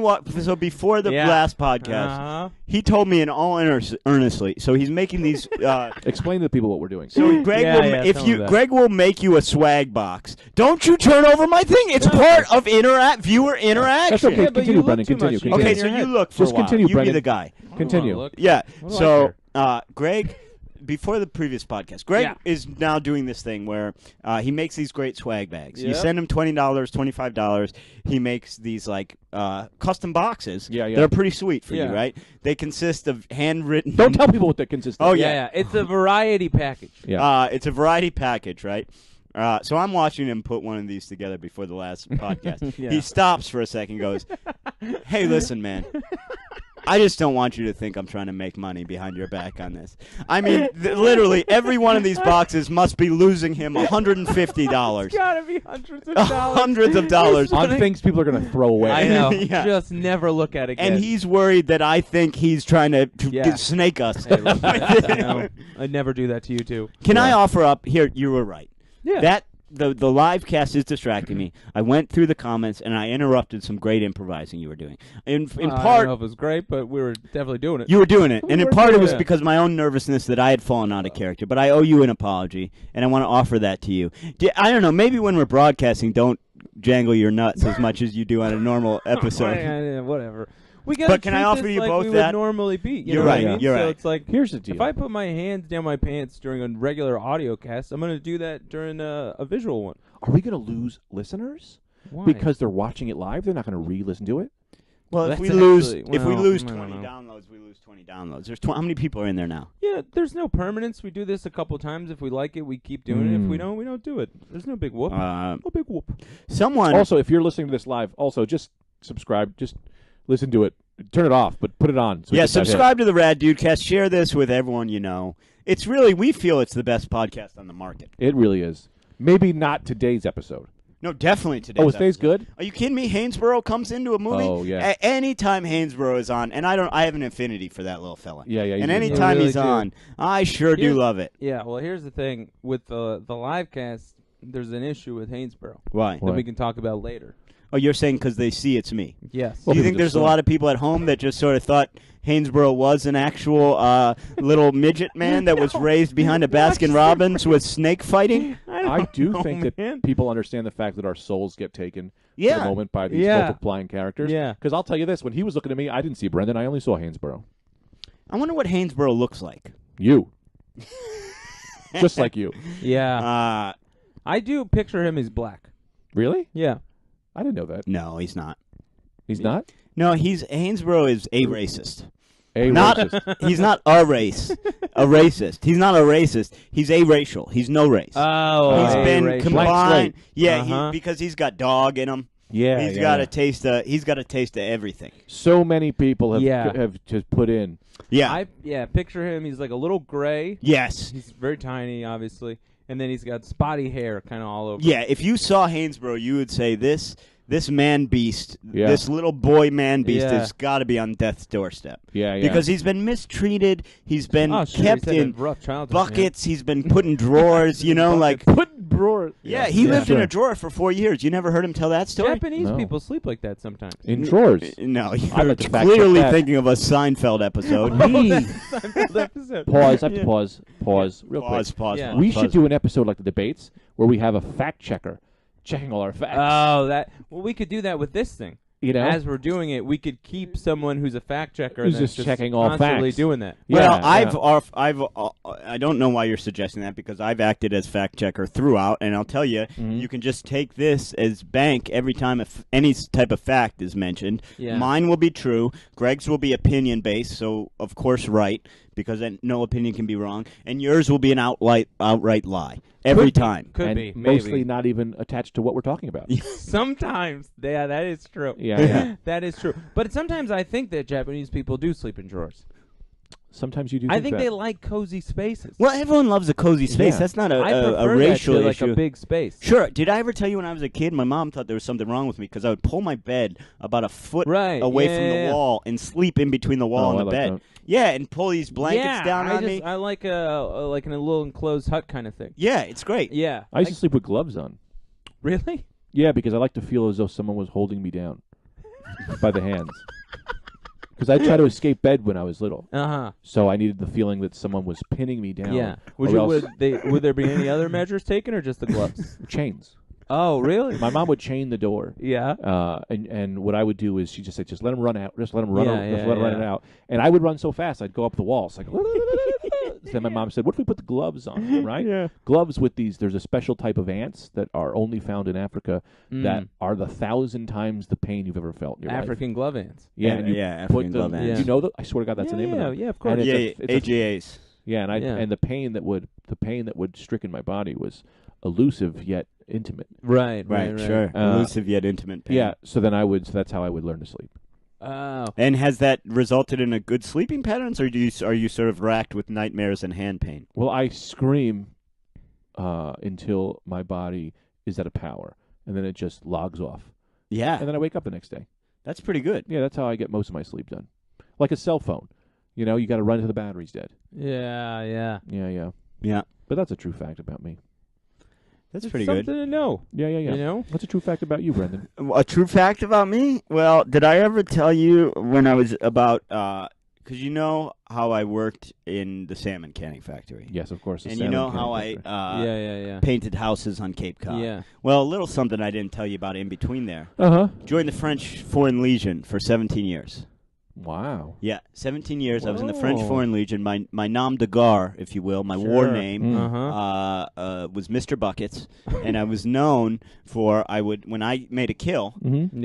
before the last podcast, he told me in all earnestly. So he's making these. Explain to the people what we're doing. So Greg Greg will make you a swag box. Don't you turn over my thing. It's part of viewer interaction. That's okay. Continue, Brendan. Continue. Okay, so you look for just a while. continue, You Brendan. be the guy. Continue. Yeah. So Greg. Before the previous podcast, Greg is now doing this thing where he makes these great swag bags. You send him $20, $25. He makes these like custom boxes that are pretty sweet for you, right? They consist of handwritten. Don't tell people what they consist of. Oh yeah. It's a variety package. Yeah. It's a variety package, right? So I'm watching him put one of these together before the last podcast. He stops for a second and goes, "Hey, listen, man. I just don't want you to think I'm trying to make money behind your back on this. I mean, literally, every one of these boxes must be losing him $150. It's gotta be hundreds of dollars. Hundreds of dollars. On things people are going to throw away. I know. Just never look at it again. And he's worried that I think he's trying to snake us. Hey, look, I'd never do that to you, too. Can I offer up? Here, you were right. Yeah. The live cast is distracting me. I went through the comments and I interrupted some great improvising you were doing. In part, I don't know if it was great, but we were definitely doing it. You were doing it, and in part it was because of my own nervousness that I had fallen out of character. But I owe you an apology, and I want to offer that to you. I don't know. Maybe when we're broadcasting, don't jangle your nuts as much as you do on a normal episode. Whatever. But can I offer you like both we that? Would normally be. You're right. I mean? You're right. So it's like, here's the deal. If I put my hands down my pants during a regular audio cast, I'm going to do that during a visual one. Are we going to lose listeners? Why? Because they're watching it live? They're not going to re-listen to it? Well, if we lose 20 downloads, we lose 20 downloads. There's how many people are in there now? Yeah, there's no permanence. We do this a couple times. If we like it, we keep doing it. If we don't, we don't do it. There's no big whoop. No big whoop. Also, if you're listening to this live, also just subscribe. Just listen to it. Turn it off, but put it on. So subscribe to the Rad Dudecast. Share this with everyone you know. It's really, we feel it's the best podcast on the market. It really is. Maybe not today's episode. No, definitely today's episode. Today's good? Are you kidding me? Hainsborough comes into a movie? Oh, yeah. Anytime Hainsborough is on, and I have an affinity for that little fella. Yeah. And anytime he's on, I sure do love it. Yeah, well, here's the thing. With the live cast, there's an issue with Hainsborough. Why? That we can talk about later. Oh, you're saying because they see it's me. Yes. Do you think there's a lot of people at home that just sort of thought Hainsborough was an actual little midget man that was raised behind a Baskin-Robbins with snake fighting? I do think that people understand the fact that our souls get taken for the moment by these multiplying characters. Yeah. Because I'll tell you this, when he was looking at me, I didn't see Brendan. I only saw Hainsborough. I wonder what Hainsborough looks like. You. Just like you. Yeah. I do picture him as black. Really? Yeah. I didn't know that. No, he's not. He's not? No, Hainsborough is a racist. Racist. He's not a race. A racist. He's not a racist. He's aracial. He's no race. Oh, he's been combined. Yeah, because he's got dog in him. Yeah, he's got a taste of. He's got a taste of everything. So many people have just put in. Yeah, picture him. He's like a little gray. Yes, he's very tiny, obviously, and then he's got spotty hair, kind of all over. Yeah, if you saw Hainsborough, you would say this man beast, this little boy man beast, has got to be on death's doorstep. Yeah. Because he's been mistreated. He's been kept in rough childhood, buckets. He's been put in drawers. You know, like put in drawers. Yeah, he lived in a drawer for 4 years. You never heard him tell that story? Japanese people sleep like that sometimes. In drawers. No, you're clearly thinking of a Seinfeld episode. Seinfeld episode. Pause. I have to pause. Pause. Real quick. Pause. Yeah. We should do an episode like the debates where we have a fact checker checking all our facts. Oh, we could do that with this thing. You know, as we're doing it, we could keep someone who's a fact checker who's and just checking all constantly facts. doing that. Well, I don't know why you're suggesting that because I've acted as fact checker throughout, and I'll tell you, you can just take this as bank every time any type of fact is mentioned. Yeah. Mine will be true. Greg's will be opinion based, so of course right, because no opinion can be wrong, and yours will be an outright lie. Every time. Could and be. Maybe. Mostly not even attached to what we're talking about. Sometimes. Yeah, that is true. Yeah. That is true. But sometimes I think that Japanese people do sleep in drawers. Sometimes you do. I think they like cozy spaces. Well, everyone loves a cozy space. Yeah. That's not I a racial that to, issue. like a big space. Sure. Did I ever tell you when I was a kid, my mom thought there was something wrong with me because I would pull my bed about a foot away from the wall and sleep in between the wall and the bed. That. Yeah, and pull these blankets down on me. I like in a little enclosed hut kind of thing. Yeah, it's great. Yeah. I used to sleep with gloves on. Really? Yeah, because I like to feel as though someone was holding me down by the hands. Because I tried to escape bed when I was little. So I needed the feeling that someone was pinning me down. Yeah. Would there be any other measures taken or just the gloves? Chains. Oh, really? My mom would chain the door. Yeah. And what I would do is she just said, just let him run out. Just let him run it out. And I would run so fast, I'd go up the walls. Like, then my mom said, what if we put the gloves on, right? Yeah. Gloves with these, there's a special type of ants that are only found in Africa that are 1,000 times the pain you've ever felt in your life. African glove ants. Yeah, African glove ants. You know that? I swear to God, that's the name of them. Yeah, of course. AGAs. Yeah, and the pain that would stricken my body was elusive yet intimate. Right. Sure. Elusive yet intimate pain. Yeah, so that's how I would learn to sleep. Oh. And has that resulted in a good sleeping patterns, or are you sort of racked with nightmares and hand pain? Well, I scream until my body is at a power, and then it just logs off. Yeah. And then I wake up the next day. That's pretty good. Yeah, that's how I get most of my sleep done. Like a cell phone. You know, you got to run until the battery's dead. Yeah. But that's a true fact about me. That's it's pretty good. Something to know. Yeah. You know? What's a true fact about you, Brendan? A true fact about me? Well, did I ever tell you when I was about, because you know how I worked in the salmon canning factory? Yes, of course. And you know how I painted houses on Cape Cod? Yeah. Well, a little something I didn't tell you about in between there. Joined the French Foreign Legion for 17 years. Wow. Yeah, 17 years. Whoa. I was in the French Foreign Legion. My nom de guerre, if you will, my war name was Mr. Buckets, and I was known for when I made a kill,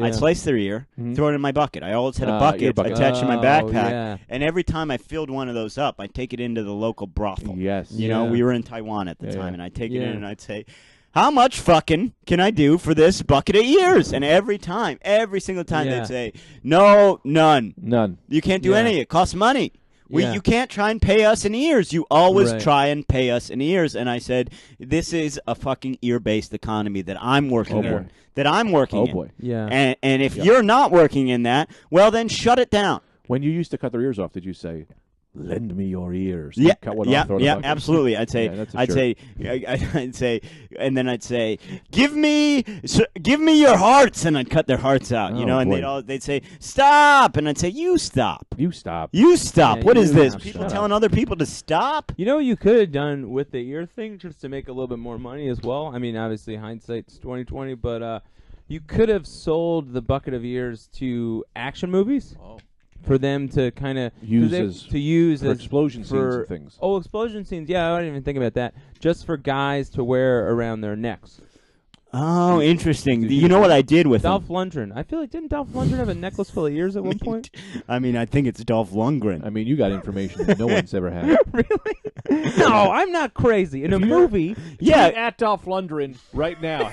I'd slice their ear, throw it in my bucket. I always had a bucket attached to my backpack, and every time I filled one of those up, I'd take it into the local brothel. Yes. You know, we were in Taiwan at the time, and I'd take it in and I'd say, how much fucking can I do for this bucket of ears? And every single time they'd say, no, none. You can't do any. It costs money. You can't try and pay us in ears. You always try and pay us in ears. And I said, this is a fucking ear-based economy that I'm working in. That I'm working in. Yeah. And if you're not working in that, well, then shut it down. When you used to cut their ears off, did you say, lend me your ears. Yeah, absolutely. I'd say, and then I'd say, give me your hearts, and I'd cut their hearts out, and they'd say, stop, and I'd say, you stop. Yeah, what is this? People telling other people to stop? You know what you could have done with the ear thing just to make a little bit more money as well? I mean, obviously, hindsight's 20/20, but you could have sold the bucket of ears to action movies. Oh. For them to kind of use as explosion scenes and things. Oh, explosion scenes! Yeah, I didn't even think about that. Just for guys to wear around their necks. Oh, interesting. You know what I did with Dolph Lundgren? I feel like, didn't Dolph Lundgren have a necklace full of ears at one point? I mean, I think it's Dolph Lundgren. I mean, you got information that no one's ever had. Really? No, I'm not crazy. In a movie, at Dolph Lundgren right now.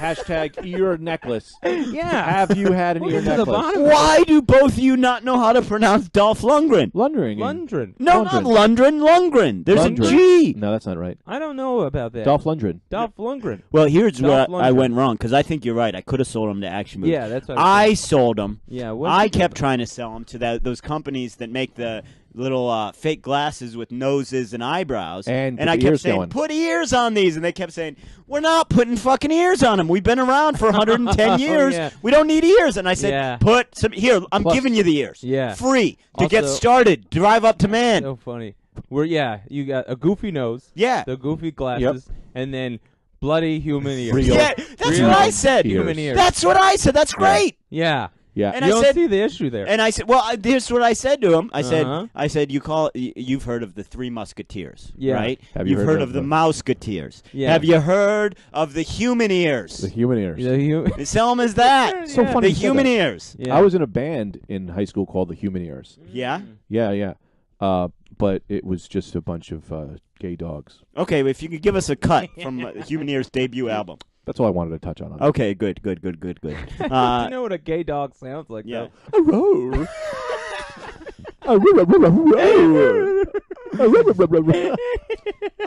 #ear necklace. Yeah. Have you had an ear necklace? Why do both of you not know how to pronounce Dolph Lundgren? Lundgren. No, not Lundgren. Lundgren. There's a G. No, that's not right. I don't know about that. Dolph Lundgren. Dolph Lundgren. Well, here's where I went wrong, because I think you're right. I could have sold them to action movies. Yeah, that's what I sold them. Yeah, I kept trying to sell them to those companies that make the little fake glasses with noses and eyebrows. And I kept saying, put ears on these. And they kept saying, we're not putting fucking ears on them. We've been around for 110 years. Yeah. We don't need ears. And I said, put some here. I'm giving you the ears. Yeah. Free to get started. Drive up to man. So funny. You got a goofy nose. Yeah. The goofy glasses. Yep. And then bloody human ears. That's what I said. Human ears. That's what I said. That's great. Yeah. Yeah, and I don't see the issue there. And I said, "Well, here's what I said to him. I said, you've heard of the Three Musketeers, right? You've heard of the Mouseketeers. Yeah. Have you heard of the human ears? The human ears. Sell them as that. So funny. The human ears. Yeah. I was in a band in high school called the Human Ears. Yeah. Yeah. But it was just a bunch of gay dogs. Okay, if you could give us a cut from Human Ears' debut album. That's all I wanted to touch on. Okay, good. You know what a gay dog sounds like, though?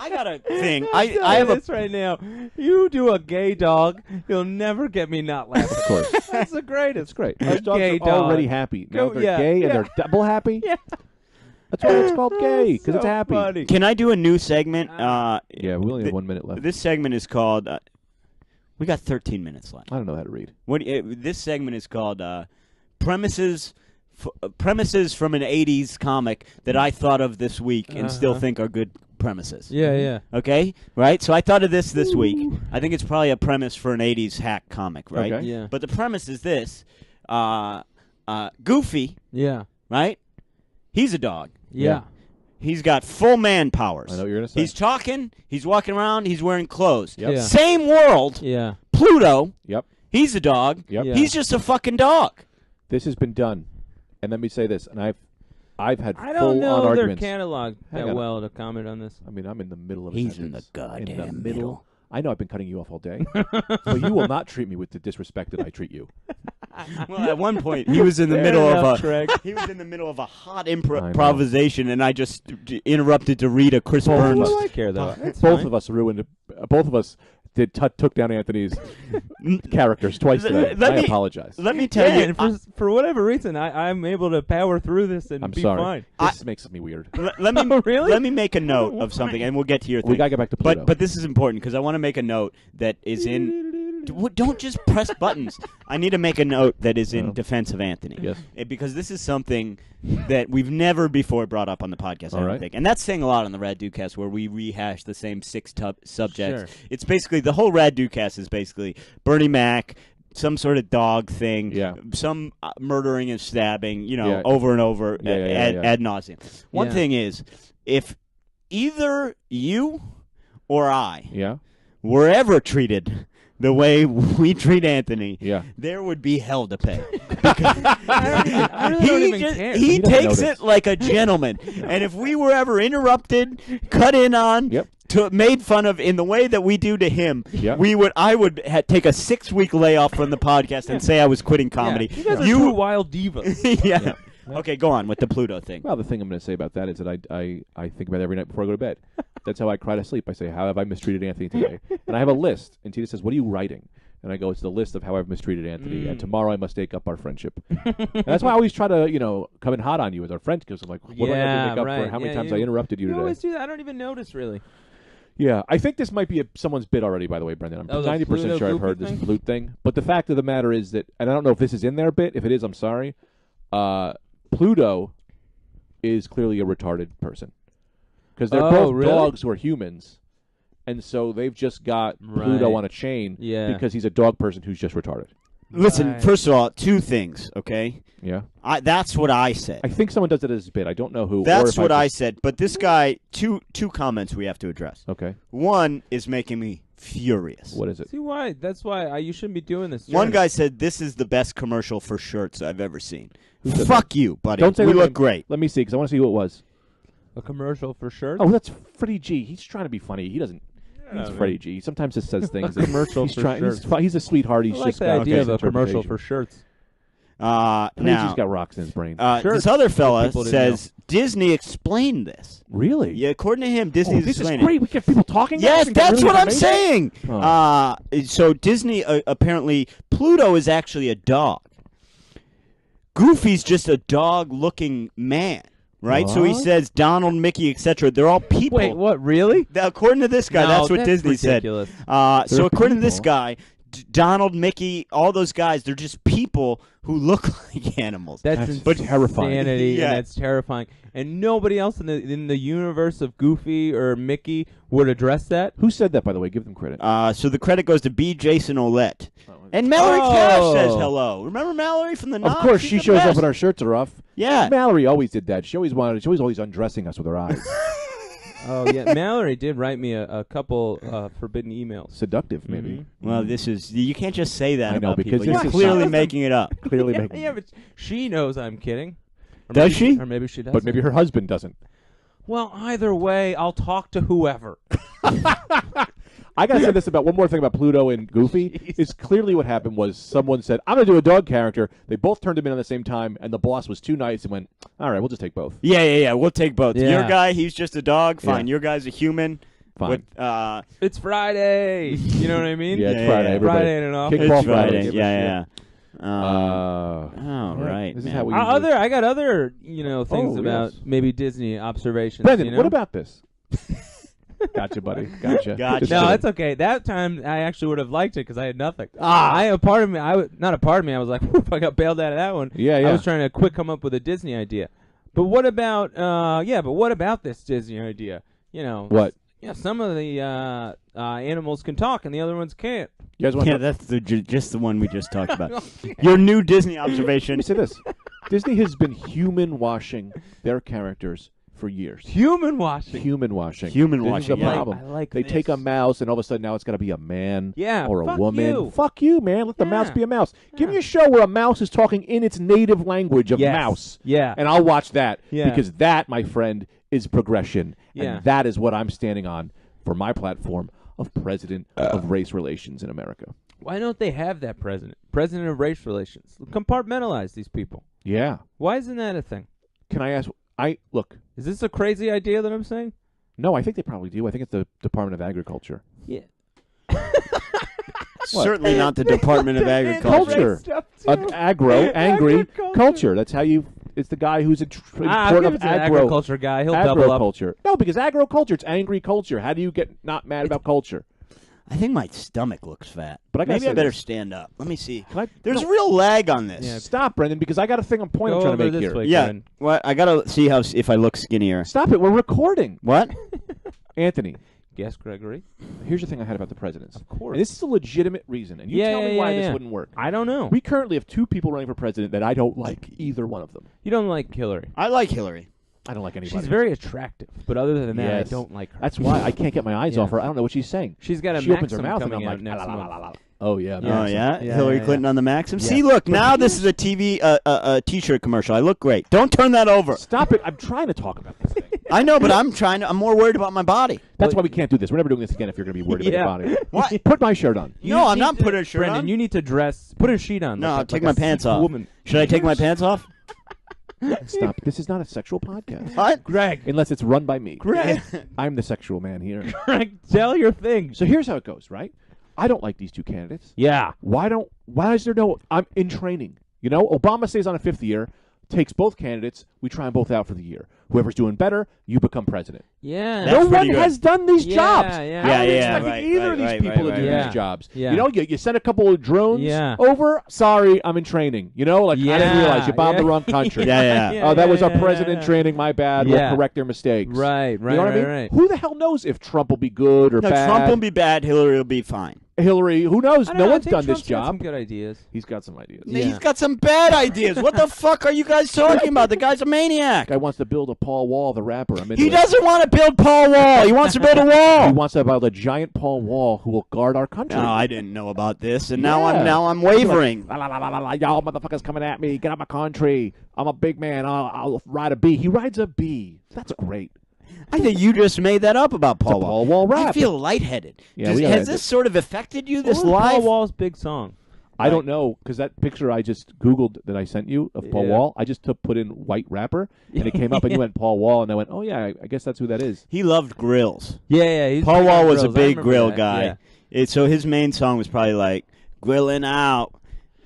I got a thing. I have this right now. You do a gay dog, you'll never get me not laughing. Of course. That's the greatest. It's great. Those dogs are already happy. Now they're gay and they're double happy. Yeah. That's why it's called gay, because it's happy. Funny. Can I do a new segment? Yeah, we only have 1 minute left. This segment is called... we got 13 minutes left. I don't know how to read. This segment is called Premises from an 80s comic that I thought of this week and still think are good premises. Yeah. Okay? Right? So I thought of this week. I think it's probably a premise for an 80s hack comic, right? Okay. Yeah. But the premise is this. Goofy, yeah, right? He's a dog. Yeah. He's got full man powers. I know what you're going to say. He's talking. He's walking around. He's wearing clothes. Yep. Yeah. Same world. Yeah. Pluto. Yep. He's a dog. Yep. Yeah. He's just a fucking dog. This has been done. And let me say this, and I've had I don't know full-on their arguments. catalog that well to comment on this. I mean, I'm in the middle of a He's sentence. in the goddamn in the middle. I know I've been cutting you off all day, but you will not treat me with the disrespect that I treat you. Well, at one point he was in the middle of a hot improvisation, and I just interrupted to read a Chris Burns. I care though. Both of us ruined. Both of us took down Anthony's characters twice today. I apologize. Let me tell you, and for whatever reason, I'm able to power through this and be fine. This makes me weird. Let me really? Let me make a note of something, and we'll get to your thing. We gotta get back to Pluto. But this is important because I want to make a note that is in. Don't just press buttons. I need to make a note that is in defense of Anthony. Yes. Because this is something that we've never before brought up on the podcast, I don't think. And that's saying a lot on the Rad Dudecast where we rehash the same 6 subjects. Sure. It's basically, the whole Rad Dudecast is basically Bernie Mac, some sort of dog thing, some murdering and stabbing, over and over ad nauseum. One thing is, if either you or I were ever treated the way we treat Anthony, there would be hell to pay. I really don't even care. He takes it like a gentleman. And if we were ever interrupted, cut in on, made fun of in the way that we do to him, I would take a 6-week layoff from the podcast and say I was quitting comedy. You guys are two wild divas. Okay, go on with the Pluto thing. Well, the thing I'm going to say about that is that I think about it every night before I go to bed. That's how I cry to sleep. I say, how have I mistreated Anthony today? And I have a list. And Tita says, what are you writing? And I go, it's the list of how I've mistreated Anthony, and tomorrow I must make up our friendship. And that's why I always try to, come in hot on you as our friend, because I'm like, what do I have to make up for how many times I interrupted you today? You always do that. I don't even notice, really. Yeah, I think this might be someone's bit already, by the way, Brendan. I'm 90% sure I've heard this flute thing. But the fact of the matter is that, and I don't know if this is in their bit. If it is, I'm sorry. Pluto is clearly a retarded person. Because they're both dogs who are humans. And so they've just got Pluto on a chain because he's a dog person who's just retarded. Listen, first of all, two things, okay? Yeah. That's what I said. I think someone does it as a bit. I don't know who. That's what I said. But this guy, two comments we have to address. Okay. One is making me furious. What is it? See why? That's why you shouldn't be doing this. One guy said, this is the best commercial for shirts I've ever seen. Fuck you, buddy. Don't say we look great. Let me see, because I want to see who it was. A commercial for shirts? Oh, that's Freddie G. He's trying to be funny. He doesn't. He's Freddie G. Sometimes he says things. A commercial for shirts. He's a sweetheart. He's I like just the got idea of a commercial for shirts. Now, he's got rocks in his brain. This other fella says Disney explained this. Really? Yeah, according to him, Disney's explaining. This is great. We get people talking. Yes, that's what I'm saying. So Disney apparently Pluto is actually a dog. Goofy's just a dog-looking man. Right, so he says Donald, Mickey, etc. They're all people. Wait, what? Really? According to this guy, that's what Disney ridiculous. said. So according to this guy, Donald, Mickey, all those guys, they're just people who look like animals. That's terrifying. Insanity, and that's terrifying. And nobody else in the universe of Goofy or Mickey would address that. Who said that, by the way? Give them credit. So the credit goes to B. Jason Olette. And Mallory Cash says hello. Remember Mallory from the Knox? Of course, she shows up when our shirts are off. Yeah. Mallory always did that. She was always undressing us with her eyes. Oh, yeah. Mallory did write me a couple forbidden emails. Seductive, maybe. Well, this is... You can't just say that about because people. You're clearly making it up. Clearly making it up. But she knows I'm kidding. Does she? Or maybe she doesn't. But maybe her husband doesn't. Well, either way, I'll talk to whoever. I got to say this about one more thing about Pluto and Goofy. Jeez. Is clearly what happened was someone said, I'm going to do a dog character. They both turned him in at the same time, and the boss was too nice and went, all right, we'll just take both. Yeah, we'll take both. Yeah. Your guy, he's just a dog. Fine. Your guy's a human. Fine. It's Friday. You know what I mean? Yeah, it's Friday. Friday and all. It's Friday. Yeah. All right. This is how we I got other things about maybe Disney observations. Brendan, what about this? Gotcha, buddy. Gotcha. No, it's okay. That time I actually would have liked it because I had nothing. A part of me. I was like, I got bailed out of that one. Yeah. I was trying to quick come up with a Disney idea. But what about? But what about this Disney idea? What? Yeah, some of the animals can talk and the other ones can't. You guys want that's just the one we just talked about. Your new Disney observation. Let me say this: Disney has been human washing their characters for years. Human washing. This is a problem. I like they take a mouse, and all of a sudden now it's got to be a man or a woman. You. Fuck you, man. Let the mouse be a mouse. Give me a show where a mouse is talking in its native language of mouse. Yeah. And I'll watch that because that, my friend, is progression. Yeah. And that is what I'm standing on for my platform of president of race relations in America. Why don't they have that president? President of race relations. Compartmentalize these people. Yeah. Why isn't that a thing? Can I ask... Look. Is this a crazy idea that I'm saying? No, I think they probably do. I think it's the Department of Agriculture. Yeah. Certainly not the Department of Agriculture. Angry culture. That's how you... It's the guy who's in support of agriculture guy. He'll double up. No, because agriculture, it's angry culture. How do you get not mad about culture? I think my stomach looks fat. But maybe I better stand up. Let me see. There's real lag on this. Yeah. Stop, Brendan, because I got a thing I'm trying to make here. Yeah. Well, I got to see if I look skinnier. Stop it. We're recording. What? Anthony. Yes, Gregory. Here's the thing I had about the presidents. Of course. And this is a legitimate reason. And you tell me why this wouldn't work. I don't know. We currently have 2 people running for president that I don't like either one of them. You don't like Hillary. I like Hillary. I don't like anybody. She's very attractive, but other than that, I don't like her. That's why I can't get my eyes off her. I don't know what she's saying. She's got a She opens her Maxim mouth and I'm coming like, out next month. Oh, yeah. Oh, yeah? Hillary Clinton on the Maxim? Yeah. See, look, now this is a TV T-shirt commercial. I look great. Don't turn that over. Stop it. I'm trying to talk about this thing. I know, but I'm more worried about my body. That's why we can't do this. We're never doing this again if you're going to be worried about your body. What? Put my shirt on. No, I'm not putting a shirt on. Brendan, you need to put a sheet on. No, I'll take my pants off. Should I take my pants off? Stop. This is not a sexual podcast. What? Greg. Unless it's run by me. Greg. I'm the sexual man here. Greg, tell your thing. So here's how it goes, right? I don't like these two candidates. Yeah. Why is there no? I'm in training. You know, Obama stays on a 5th year, takes both candidates. We try them both out for the year. Whoever's doing better, you become president. Yeah. No one has done these jobs. Yeah. How are you expecting either of these people to do these jobs? Yeah. You know, you send a couple of drones over. Sorry, I'm in training. You know, like I didn't realize you bombed the wrong country. That was our president training. My bad. We'll correct their mistakes. Right. You know what I mean? Right. Who the hell knows if Trump will be good or bad? Trump will be bad. Hillary will be fine. Hillary, who knows? No one's done this job. Got some good ideas. He's got some ideas. Yeah. He's got some bad ideas. What the fuck are you guys talking about? The guy's a maniac. Guy wants to build a Paul Wall, the rapper. He doesn't want to build Paul Wall. He wants to build a wall. He wants to build a giant Paul Wall who will guard our country. No, I didn't know about this, and now I'm wavering. Y'all motherfuckers coming at me. Get out of my country. I'm a big man. I'll ride a bee. He rides a bee. That's great. I think you just made that up about Paul Wall. Paul Wall rap. I feel lightheaded. Yeah, has this sort of affected you, this live? Paul Wall's big song? I don't know, because that picture I just Googled that I sent you of Paul Wall, I just put in white rapper, and it came up, and you went Paul Wall, and I went, oh, yeah, I guess that's who that is. He loved grills. Yeah. Paul Wall was a big grill guy. Yeah. So his main song was probably like, grilling out.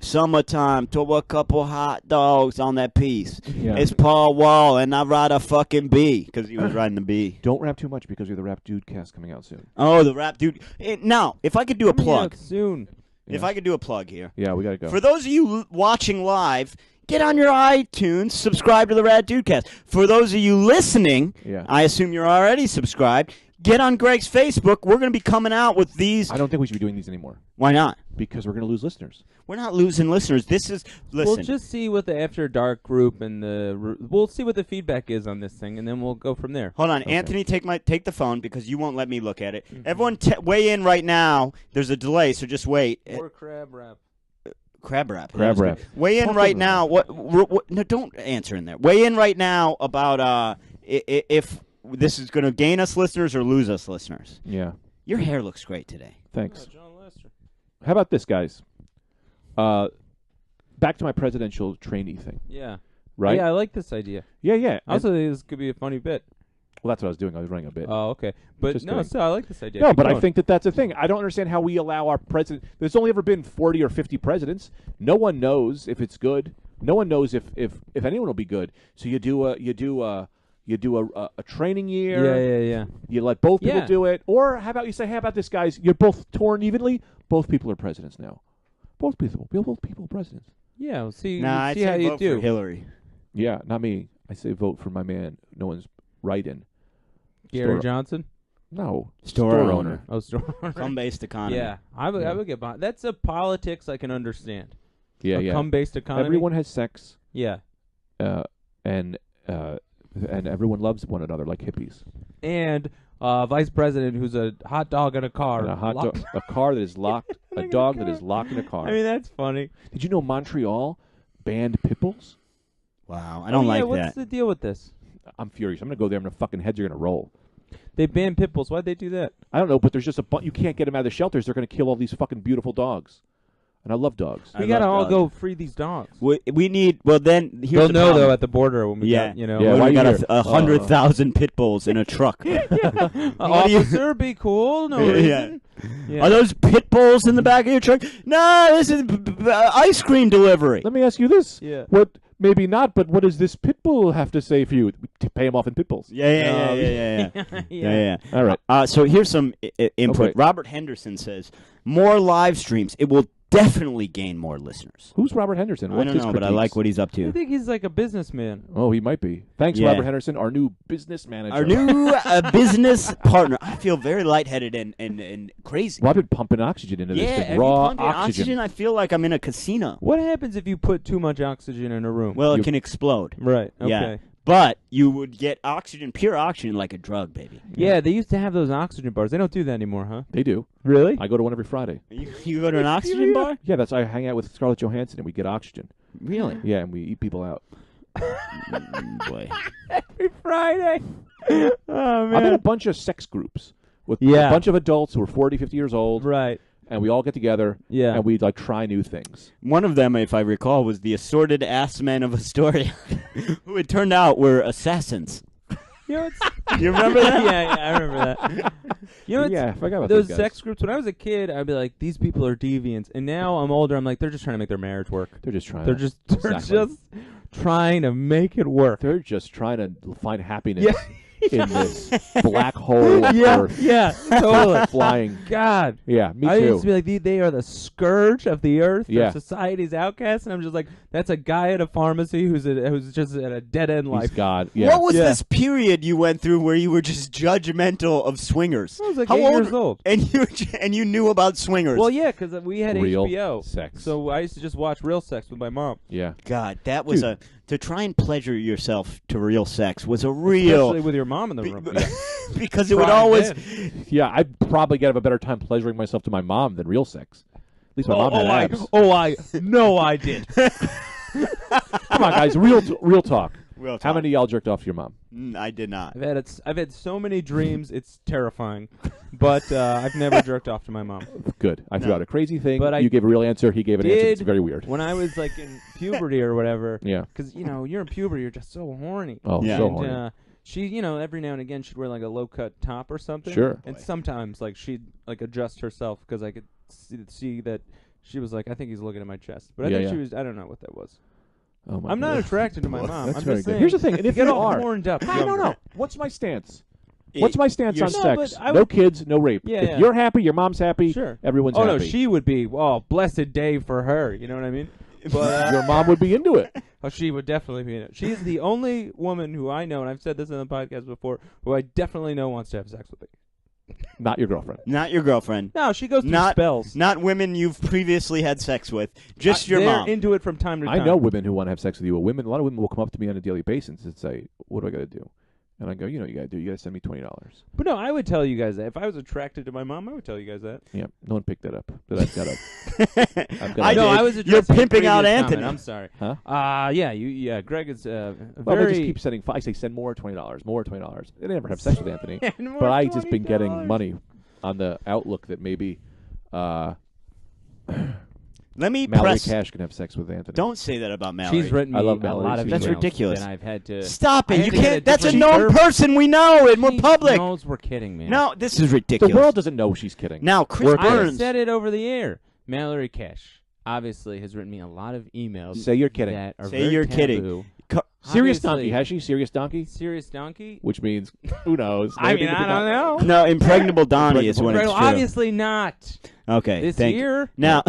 Summertime, throw a couple hot dogs on that piece. Yeah. It's Paul Wall, and I ride a fucking bee, because he was riding the bee. Don't rap too much, because you're the Rad Dudecast coming out soon. Oh, the Rad Dude. Now, if I could do a plug. Soon. If I could do a plug here. Yeah, we got to go. For those of you watching live, get on your iTunes, subscribe to the Rad Dudecast. For those of you listening, I assume you're already subscribed, get on Greg's Facebook. We're going to be coming out with these. I don't think we should be doing these anymore. Why not? Because we're going to lose listeners. We're not losing listeners. Listen. We'll just see what the After Dark group and we'll see what the feedback is on this thing, and then we'll go from there. Hold on, okay. Anthony, take the phone because you won't let me look at it. Mm-hmm. Everyone, weigh in right now. There's a delay, so just wait. Or crab wrap. Crab wrap. Crab wrap. Weigh in right now. What? No, don't answer in there. Weigh in right now about if this is going to gain us listeners or lose us listeners. Yeah. Your hair looks great today. Thanks. John Lester. How about this, guys? Back to my presidential trainee thing. Yeah. Right? Yeah, I like this idea. Yeah. I also think this could be a funny bit. Well, that's what I was doing. I was running a bit. Oh, okay. But no, still, I like this idea. No, but I think that's a thing. I don't understand how we allow our president. There's only ever been 40 or 50 presidents. No one knows if it's good. No one knows if anyone will be good. So you do a training year. Yeah. You let both people do it. Or how about you say, how about this, guys? You're both torn evenly. Both people are presidents now. Both people presidents. Yeah, we'll see. I'd see how you vote do. For Hillary. Yeah, not me. I say vote for my man. No one's writing. Gary Johnson? No. Store owner. Oh, store owner. Come-based economy. Yeah, I would get behind. That's a politics I can understand. Yeah. Come-based economy. Everyone has sex. Yeah. And everyone loves one another like hippies. And vice president who's a hot dog in a car. And a car that is locked. A dog that is locked in a car. I mean, that's funny. Did you know Montreal banned pit bulls? Wow, I don't like that. What's the deal with this? I'm furious. I'm going to go there and the fucking heads are going to roll. They banned pit bulls. Why'd they do that? I don't know, but there's just you can't get them out of the shelters. They're going to kill all these fucking beautiful dogs. And I love dogs. We got to all go free these dogs. We need, well then, here's They'll the know, problem. though, at the border when we got, when we got 100,000 pit bulls in a truck. Officer, be cool. No reason. Yeah. Are those pit bulls in the back of your truck? No, this is ice cream delivery. Let me ask you this. Yeah. What? Maybe not, but what does this pit bull have to say for you? To pay him off in pit bulls. Yeah. All right. So here's some input. Okay. Robert Henderson says, more live streams. It will definitely gain more listeners. Who's Robert Henderson? I don't know, but I like what he's up to. I think he's like a businessman. Oh, he might be. Thanks, Robert Henderson, our new business manager. Our new business partner. I feel very lightheaded and crazy. Well, I've been pumping oxygen into this thing. Raw oxygen. I feel like I'm in a casino. What happens if you put too much oxygen in a room? Well, it can explode. Right. Okay. Yeah. But you would get oxygen, pure oxygen, like a drug, baby. Yeah, they used to have those oxygen bars. They don't do that anymore, huh? They do. Really? I go to one every Friday. You go to an oxygen bar? Yeah, I hang out with Scarlett Johansson and we get oxygen. Really? Yeah, and we eat people out. Boy. Every Friday. Oh, man. I'm in a bunch of sex groups with a bunch of adults who are 40, 50 years old. Right. And we all get together, and we try new things. One of them, if I recall, was the assorted ass men of Astoria, who it turned out were assassins. You know, you remember that? Yeah, I remember that. You know, I forgot about those guys. sex groups. When I was a kid, I'd be like, these people are deviants. And now I'm older. I'm like, they're just trying to make their marriage work. They're just trying. They're just trying to make it work. They're just trying to find happiness. Yeah. In this black hole of Earth. Yeah, totally. Flying. God. Yeah, me too. I used to be like, they are the scourge of the earth. Yeah. They're society's outcasts. And I'm just like, that's a guy at a pharmacy who's just at a dead-end life. He's God. Yeah. What was this period you went through where you were just judgmental of swingers? I was like How 8 years old. And you knew about swingers. Well, yeah, because we had Real HBO. Sex. So I used to just watch Real Sex with my mom. Yeah. God, that was to try and pleasure yourself to real sex was a real... Especially with your mom in the room. Because it would always... Yeah, I'd probably get a better time pleasuring myself to my mom than real sex. At least my mom had abs. I did. Come on, guys, real talk. Real talk. How many of y'all jerked off to your mom? I did not. I've had so many dreams, it's terrifying. But I've never jerked off to my mom. Good. I threw out a crazy thing. But you gave a real answer. He gave an answer. It's very weird. When I was like in puberty or whatever. Yeah. Because, you're in puberty, you're just so horny. Oh, yeah. so horny. She, every now and again she'd wear like a low-cut top or something. Sure. And sometimes like she'd like adjust herself because I could see that she was like, I think he's looking at my chest. But I think she was, I don't know what that was. Oh my I'm not goodness. attracted to my mom. That's I'm very just good. saying. Here's the thing. And if get you all are horned up. I don't know. What's my stance? What's my stance on sex? No No kids, no rape. Yeah, if you're happy, your mom's happy, sure. everyone's happy. Oh, no, she would be, blessed day for her. You know what I mean? But your mom would be into it. Oh, she would definitely be in it. She's the only woman who I know, and I've said this in the podcast before, who I definitely know wants to have sex with me. Not your girlfriend. Not your girlfriend. No, she goes through spells. Not women you've previously had sex with. Just your they're mom. Into it from time to time. I know women who want to have sex with you. A lot of women will come up to me on a daily basis and say, "What do I got to do?" And I go, "You know what you got to do. You got to send me $20." But no, I would tell you guys that. If I was attracted to my mom, I would tell you guys that. Yeah, no one picked that up. But I've got a. I was You're pimping out Anthony. Anthony. I'm sorry. Huh? Yeah. Greg is Well, very. they just keep sending. I say send more $20, more $20. They never have sex with Anthony. More But I just been getting $20. money on the outlook that maybe. Let me Mallory press. Cash can have sex with Anthony. Don't say that about Mallory. She's written me I love a Mallory. lot of That's emails ridiculous. And I've had to Stop it! You can't. That's a different- known person. We know it. We're public. She knows we're kidding, man. No, this is ridiculous. The world doesn't know she's kidding. Now, Chris I Burns. said it over the air. Mallory Cash obviously has written me a lot of emails. Say you're kidding. That are Say very you're taboo. kidding. Serious Obviously- donkey. Has she? Serious donkey? Serious donkey? Which means, who knows? I Maybe mean, the I don't know. No, impregnable Donnie is when it's true. Obviously not. Okay, This thank year? you. Now,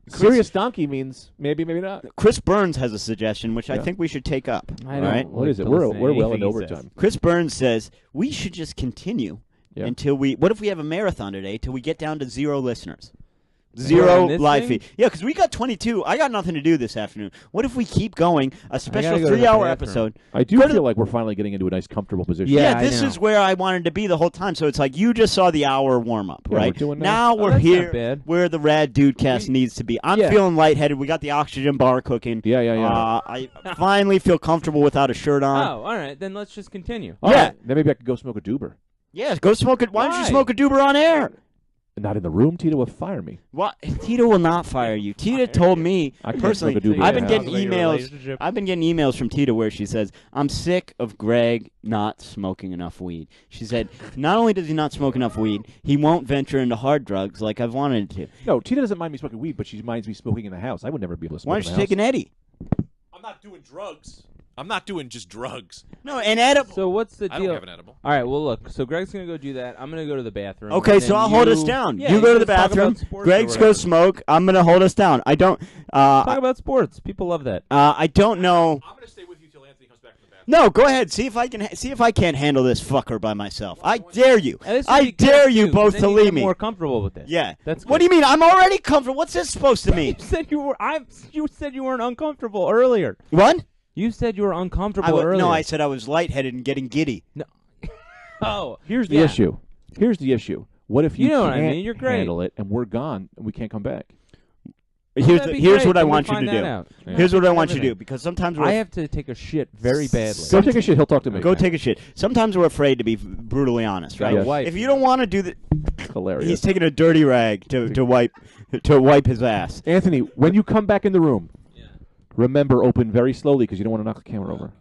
Serious donkey means maybe, maybe not. Chris Burns has a suggestion, which I think we should take up. I all don't right? What is it? to We're listen to well anything into he overtime. says. Chris Burns says we should just continue until we. What if we have a marathon today till we get down to 0 listeners? 0 live feed. Yeah, because we got 22. I got nothing to do this afternoon. What if we keep going a special 3-hour episode? I do feel like we're finally getting into a nice, comfortable position. Yeah, this is where I wanted to be the whole time. So it's like you just saw the hour warm-up, right? We're doing now we're that's here not bad. where the Rad Dudecast needs to be. I'm feeling lightheaded. We got the oxygen bar cooking. Yeah. I finally feel comfortable without a shirt on. Oh, all right. Then let's just continue. All right. Then maybe I could go smoke a doober. Yeah, go smoke it. Why don't you smoke a doober on air? Not in the room. Tito will fire me. What? Tito will not fire you. Tita told me personally. I've been getting emails. I've been getting emails from Tita where she says, "I'm sick of Greg not smoking enough weed." She said, "Not only does he not smoke enough weed, he won't venture into hard drugs like I've wanted to." No, Tita doesn't mind me smoking weed, but she minds me smoking in the house. I would never be able to smoke. Why don't you take an Eddie? I'm not doing drugs. I'm not doing just drugs. No, an edible. So what's the deal? I don't have an edible. All right, well, look. So Greg's going to go do that. I'm going to go to the bathroom. Okay, so I'll hold us down. Yeah, you go to the guys talk bathroom. about sports Greg's or go whatever. smoke. I'm going to hold us down. I don't. Talk about sports. People love that. I don't know. I'm going to stay with you till Anthony comes back from the bathroom. No, go ahead. See if I can. See if I can't handle this fucker by myself. I dare you. And this would I be dare good, you too, both 'cause to then you leave get me. more comfortable with this. Yeah. That's What do you mean? I'm already comfortable. What's this supposed to mean? You said you were. You said you weren't uncomfortable earlier. What? You said you were uncomfortable earlier. No, I said I was lightheaded and getting giddy. No. Oh, Here's the issue. Here's the issue. What if you know what I can't mean? You're great. handle it and we're gone and we can't come back? Here's what I want you to do. Yeah. Here's what I want you to do, because sometimes I have to take a shit very badly. Go take a shit. He'll talk to me. Go take a shit. Sometimes we're afraid to be brutally honest, right? Yes. If you don't want to do that, Hilarious. he's taking a dirty rag to wipe his ass. Anthony, when you come back in the room, remember open very slowly because you don't want to knock the camera over.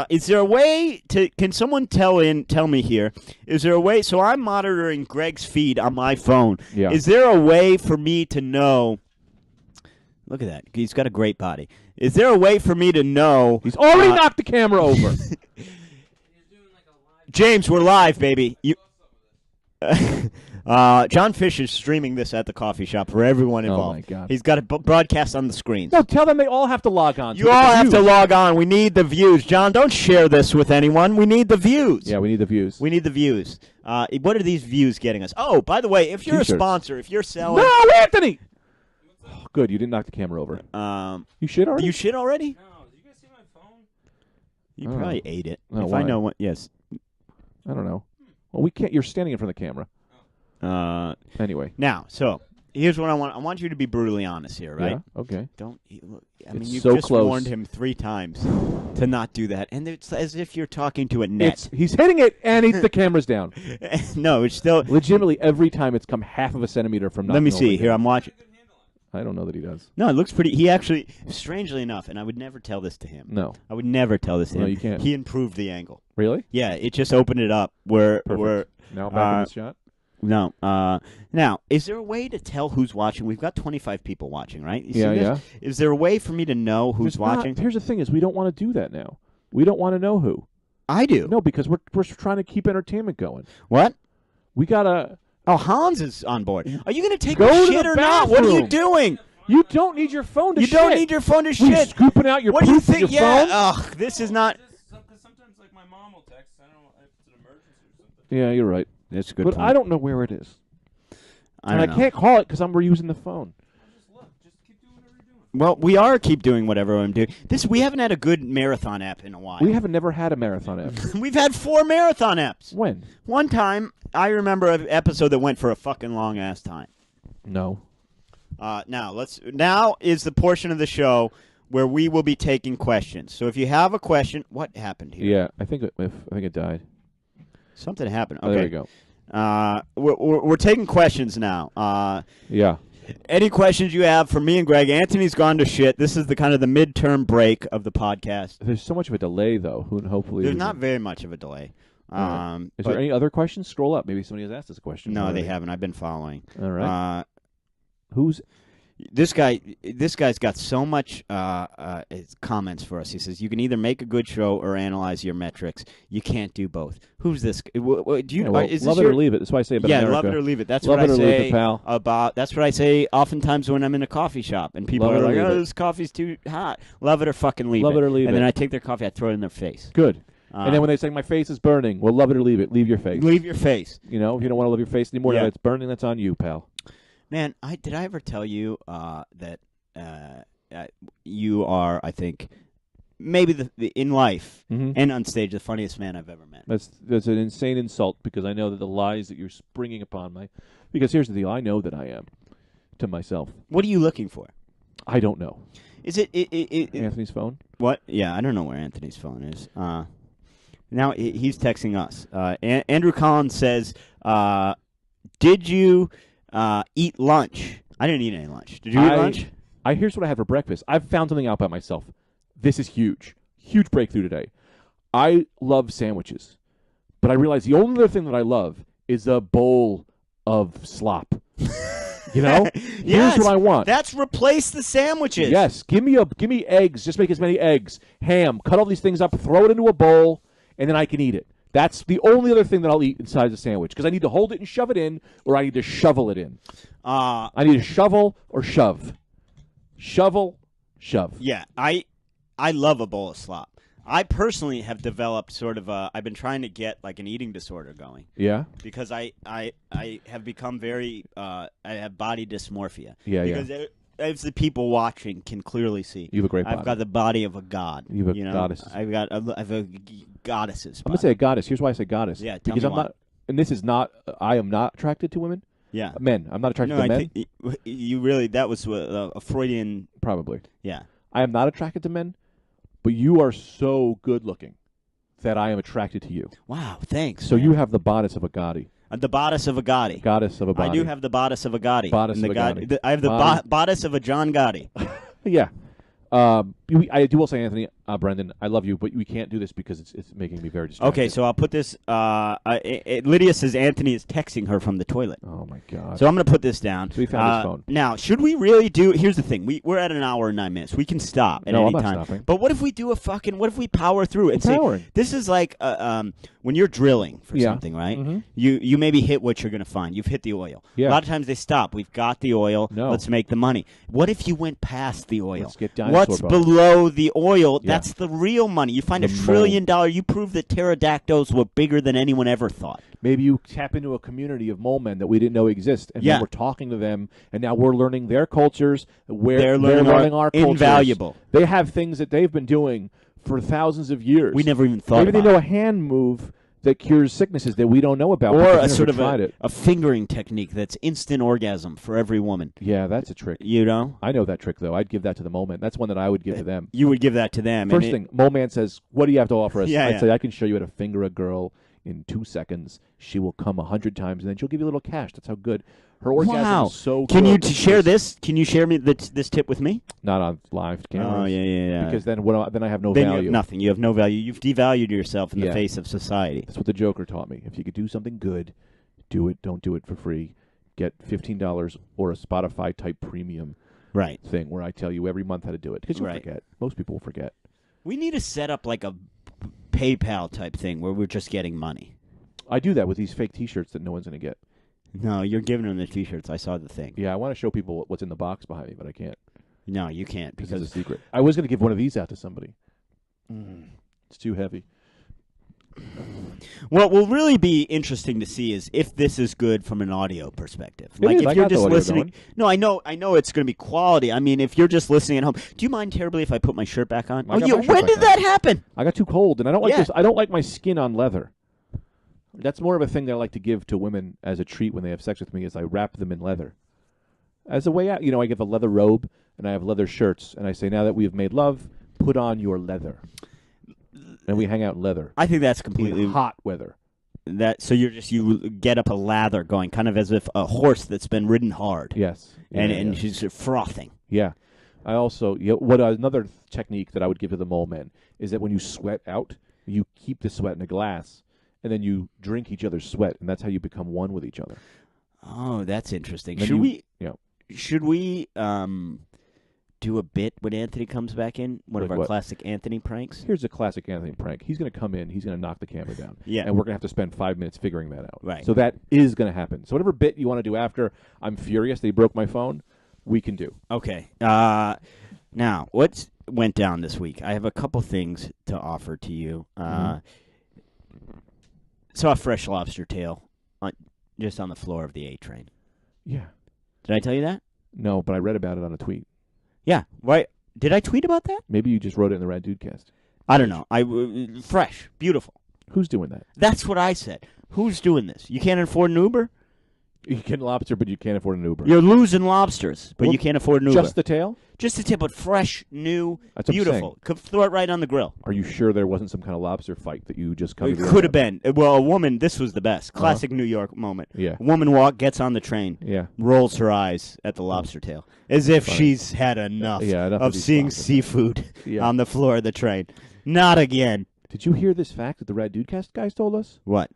Is there a way to? Can someone tell me here? Is there a way? So I'm monitoring Greg's feed on my phone. Yeah. Is there a way for me to know? Look at that. He's got a great body. Is there a way for me to know? He's already knocked the camera over. James, we're live, baby. John Fish is streaming this at the coffee shop for everyone involved. Oh, my God. He's got it broadcast on the screens. No, tell them they all have to log on. You all have to log on. We need the views. John, don't share this with anyone. We need the views. Yeah, we need the views. We need the views. What are these views getting us? Oh, by the way, if you're a sponsor, if you're selling... No, Anthony! Oh, good, you didn't knock the camera over. You shit already? You shit already? No, did you guys see my phone? You probably ate it. Oh, if why? I know what... Yes. I don't know. Well, we can't. You're standing in front of the camera. Anyway. Now, so here's what I want. I want you to be brutally honest here, right? Yeah. Okay. Don't. Look, I It's mean, you've so just close. warned him 3 times to not do that, and it's as if you're talking to a net. He's hitting it, and the camera's down. No, it's still legitimately every time it's come half of a centimeter from. Let me see. Here, I'm watching. I don't know that he does. No, it looks pretty. He actually, strangely enough, and I would never tell this to him. No. I would never tell this to him. No, you can't. He improved the angle. Really? Yeah, it just opened it up where. Now back in the shot. No. Now, is there a way to tell who's watching? We've got 25 people watching, right? You see Yeah, this? yeah. Is there a way for me to know who's watching? Here's the thing: is we don't want to do that now. We don't want to know who. I do. No, because we're trying to keep entertainment going. What? We gotta. Oh, Hans is on board. Are you going to take Go a to shit the or not? What are you bathroom. doing? You don't need your phone to You shit. don't need your phone to What, are you shit. scooping out your What do you poop with think? your Yeah. phone? Ugh, this is not. Because sometimes, like, my mom will text. I don't know if it's an emergency or something. Yeah, you're right. That's a good But point. I don't know where it is. I can't call it because I'm reusing the phone. Just look. Just keep doing whatever you're doing. Well, we are keep doing whatever I'm doing. We haven't had a good marathon app in a while. We haven't never had a marathon app. We've had 4 marathon apps. When? One time, I remember an episode that went for a fucking long ass time. No. Now is the portion of the show where we will be taking questions. So if you have a question, what happened here? Yeah, I think it died. Something happened. Okay. Oh, there we go. We're taking questions now. Yeah. Any questions you have for me and Greg? Anthony's gone to shit. This is the kind of the midterm break of the podcast. There's so much of a delay, though. Hopefully, there's not very much of a delay. Is there any other questions? Scroll up. Maybe somebody has asked us a question. No, already. they haven't. I've been following. All right. Who's this guy? This guy's got so much comments for us. He says you can either make a good show or analyze your metrics. You can't do both. Who's this? Do you? Is love this it or leave it. That's what I say about America. love it or leave it. That's love what it I or say leave it, pal. about. That's what I say oftentimes when I'm in a coffee shop and people Love are it or like, leave "Oh, it. this coffee's too hot." Love it or fucking leave it. Love it or leave and it. then I take their coffee, I throw it in their face. Good. And then when they say my face is burning, well, love it or leave it. Leave your face. Leave your face. You know, if you don't want to leave your face anymore, now it's burning. That's on you, pal. Man, did I ever tell you that you are, I think, maybe the in life and on stage the funniest man I've ever met. That's an insane insult because I know that the lies that you're springing upon me. Because here's the deal: I know that I am to myself. What are you looking for? I don't know. Is it Anthony's phone? What? Yeah, I don't know where Anthony's phone is. Now he's texting us. Andrew Collins says, "Did you eat lunch?" I didn't eat any lunch. Did you eat lunch? Here's what I had for breakfast. I've found something out by myself. This is huge. Huge breakthrough today. I love sandwiches. But I realize the only other thing that I love is a bowl of slop. You know? Here's what I want. That's replace the sandwiches. Yes. Give me eggs. Just make as many eggs. Ham. Cut all these things up. Throw it into a bowl. And then I can eat it. That's the only other thing that I'll eat inside the sandwich. Because I need to hold it and shove it in, or I need to shovel it in. I need to shovel or shove. Shovel, shove. Yeah, I love a bowl of slop. I personally have developed sort of I've been trying to get like an eating disorder going. Yeah. Because I have become very I have body dysmorphia. Yeah, because as the people watching can clearly see, you have a great body. I've got the body of a god. You have a goddess. I have a goddess's body. I'm gonna say a goddess. Here's why I say goddess. Yeah, because I'm not, and this is not. I am not attracted to women. Yeah, men. I'm not attracted to men. Think you really that was a Freudian. Probably. Yeah, I am not attracted to men, but you are so good looking that I am attracted to you. Wow, thanks. So you have the bodice of a goddie. The bodice of a Gotti. Goddess of a body. I do have the bodice of a Gotti. Bodice of a Gotti. I have the bodice of a John Gotti. Yeah. I will say, Anthony, Brendan, I love you, but we can't do this because it's making me very distracted. Okay, so I'll put this. Lydia says Anthony is texting her from the toilet. Oh my God! So I'm going to put this down. So we found his phone. Now, should we really do? Here's the thing: we're at an hour and 9 minutes. We can stop at any I'm not time. Stopping. But what if we do what if we power through and say this is like when you're drilling for something, right? Mm-hmm. You maybe hit what you're going to find. You've hit the oil. Yeah. A lot of times they stop. We've got the oil. No. Let's make the money. What if you went past the oil? Let's get dinosaur What's bones. below the oil? Yeah. That's the real money. You find $1 trillion. You prove that pterodactyls were bigger than anyone ever thought. Maybe you tap into a community of mole men that we didn't know exist, and then we're talking to them, and now we're learning their cultures, they're learning our cultures. Invaluable. They have things that they've been doing for thousands of years. We never even thought Maybe about they know a hand move that cures sicknesses that we don't know about. Or a sort of a fingering technique that's instant orgasm for every woman. Yeah, that's a trick. You know? I know that trick, though. I'd give that to the mole man. That's one that I would give to them. You would give that to them. First thing, mole man says, what do you have to offer us? Yeah, I'd say, I can show you how to finger a girl in 2 seconds. She will come 100 times, and then she'll give you a little cash. That's how good. Her orgasm is so good. Can you share this? Can you share this tip with me? Not on live camera. Oh, yeah. Because then I have no value. value. You have nothing. You have no value. You've devalued yourself in the face of society. That's what the Joker taught me. If you could do something good, do it. Don't do it for free. Get $15 or a Spotify-type premium thing where I tell you every month how to do it. Because you'll forget. Most people will forget. We need to set up like a PayPal-type thing where we're just getting money. I do that with these fake T-shirts that no one's going to get. No, you're giving them the T-shirts. I saw the thing. Yeah, I want to show people what's in the box behind me, but I can't. No, you can't because it's a secret. I was going to give one of these out to somebody. It's too heavy. What will really be interesting to see is if this is good from an audio perspective. If you're just listening. No, I know it's going to be quality. I mean, if you're just listening at home, do you mind terribly if I put my shirt back on? When did that happen? I got too cold, and I don't like this. I don't like my skin on leather. That's more of a thing that I like to give to women as a treat when they have sex with me is I wrap them in leather. As a way out, I give a leather robe and I have leather shirts, and I say, now that we have made love, put on your leather. And we hang out in leather. I think that's completely hot weather. So you get up a lather going, kind of as if a horse that's been ridden hard. Yes. And she's frothing. Yeah. I also another technique that I would give to the mole men is that when you sweat out, you keep the sweat in a glass. And then you drink each other's sweat, and that's how you become one with each other. Oh, that's interesting. Should we do a bit when Anthony comes back in? One of our classic Anthony pranks? Here's a classic Anthony prank. He's going to come in. He's going to knock the camera down. Yeah. And we're going to have to spend 5 minutes figuring that out. Right. So that is going to happen. So whatever bit you want to do after, I'm furious that he broke my phone, we can do. Okay. Now, what went down this week? I have a couple things to offer to you. Saw a fresh lobster tail just on the floor of the A train. Yeah. Did I tell you that? No, but I read about it on a tweet. Yeah. Why? Did I tweet about that? Maybe you just wrote it in the Rad Dudecast. I don't know. Fresh. Beautiful. Who's doing that? That's what I said. Who's doing this? You can't afford an Uber? You can lobster, but you can't afford an Uber. You're losing lobsters, but you can't afford an Uber. Just the tail? Just the tail, but fresh, new, That's beautiful. Could throw it right on the grill. Are you sure there wasn't some kind of lobster fight that you just covered? It could have been. Well, a woman, this was the best. Classic New York moment. Yeah. A woman gets on the train, rolls her eyes at the lobster tail, as if she's had enough of seeing seafood on the floor of the train. Not again. Did you hear this fact that the Rad Dudecast guys told us? What?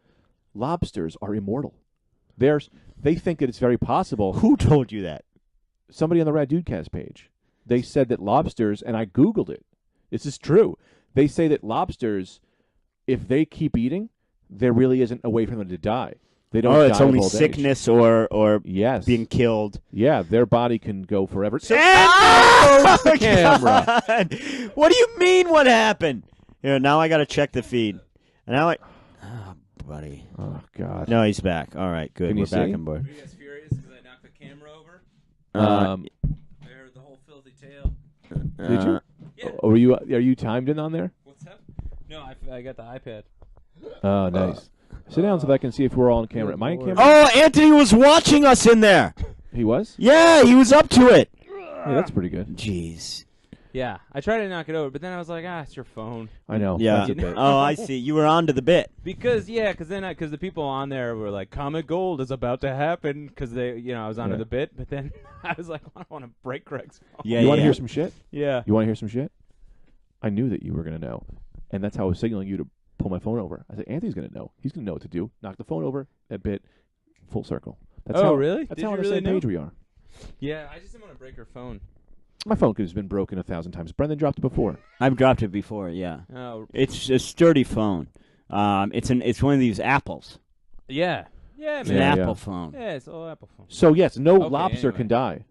Lobsters are immortal. They think that it's very possible. Who told you that? Somebody on the Rad Dudecast page. They said that lobsters, and I Googled it. This is true. They say that lobsters, if they keep eating, there really isn't a way for them to die. They don't die it's only of old sickness age. or being killed. Yeah, their body can go forever. So the camera. What do you mean what happened? Now I got to check the feed. And now buddy. Oh, God. No, he's back. All right, good. We're back on board. Are you guys furious because I knocked the camera over? I heard the whole filthy tale. Did you? Yeah. Are you timed in on there? What's up? No, I got the iPad. Oh, nice. Sit down so that I can see if we're all on camera. Am I on camera? Oh, Anthony was watching us in there. He was? Yeah, he was up to it. Yeah, that's pretty good. Jeez. Yeah, I tried to knock it over, but then I was like, it's your phone. I know. Yeah. That's a bit. Oh, I see. You were on to the bit. Because the people on there were like, Comet Gold is about to happen, because I was onto the bit, but then I was like, I don't want to break Greg's phone. Yeah, you want to hear some shit? Yeah. You want to hear some shit? I knew that you were going to know. And that's how I was signaling you to pull my phone over. I said, Anthony's going to know. He's going to know what to do. Knock the phone over, that bit, full circle. That's really? That's how on the same page we are. Yeah, I just didn't want to break her phone. My phone could have been broken 1,000 times. Brendan dropped it before. I've dropped it before, yeah. Oh. It's a sturdy phone. It's one of these Apples. Yeah. Yeah, It's man. an Apple phone. Yeah, it's all Apple phone. So, yes, no lobster can die.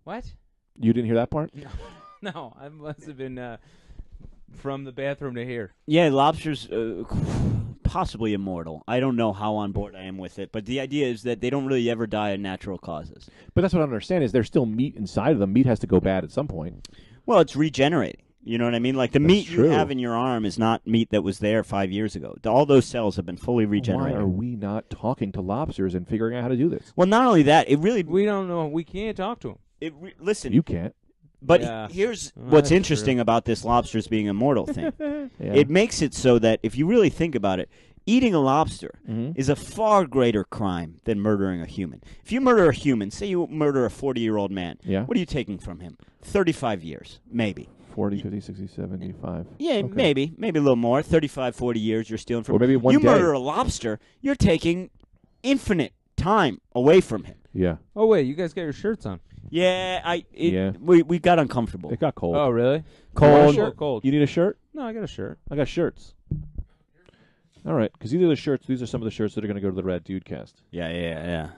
What? You didn't hear that part? No, I must have been from the bathroom to here. Yeah, lobsters possibly immortal. I don't know how on board I am with it, but the idea is that they don't really ever die of natural causes. But that's what I don't understand is there's still meat inside of them. Meat has to go bad at some point. Well, it's regenerating. You know what I mean? Like the meat you have in your arm is not meat that was there 5 years ago. All those cells have been fully regenerated. Why are we not talking to lobsters and figuring out how to do this? Well, not only that, it really... We don't know. We can't talk to them. Listen. You can't. But here's what's interesting about this lobsters being immortal thing. It makes it so that if you really think about it, eating a lobster is a far greater crime than murdering a human. If you murder a human, say you murder a 40-year-old man, what are you taking from him? 35 years, maybe. 40, 50, 60, 75. Yeah, okay. maybe a little more. 35, 40 years you're stealing from him. Or maybe one day. You murder a lobster, you're taking infinite time away from him. Yeah. Oh, wait, you guys got your shirts on. Yeah, we got uncomfortable. It got cold. Oh, really? Cold. Cold. You need a shirt? No, I got a shirt. I got shirts. All right, because these are some of the shirts that are going to go to the Rad Dudecast. Yeah.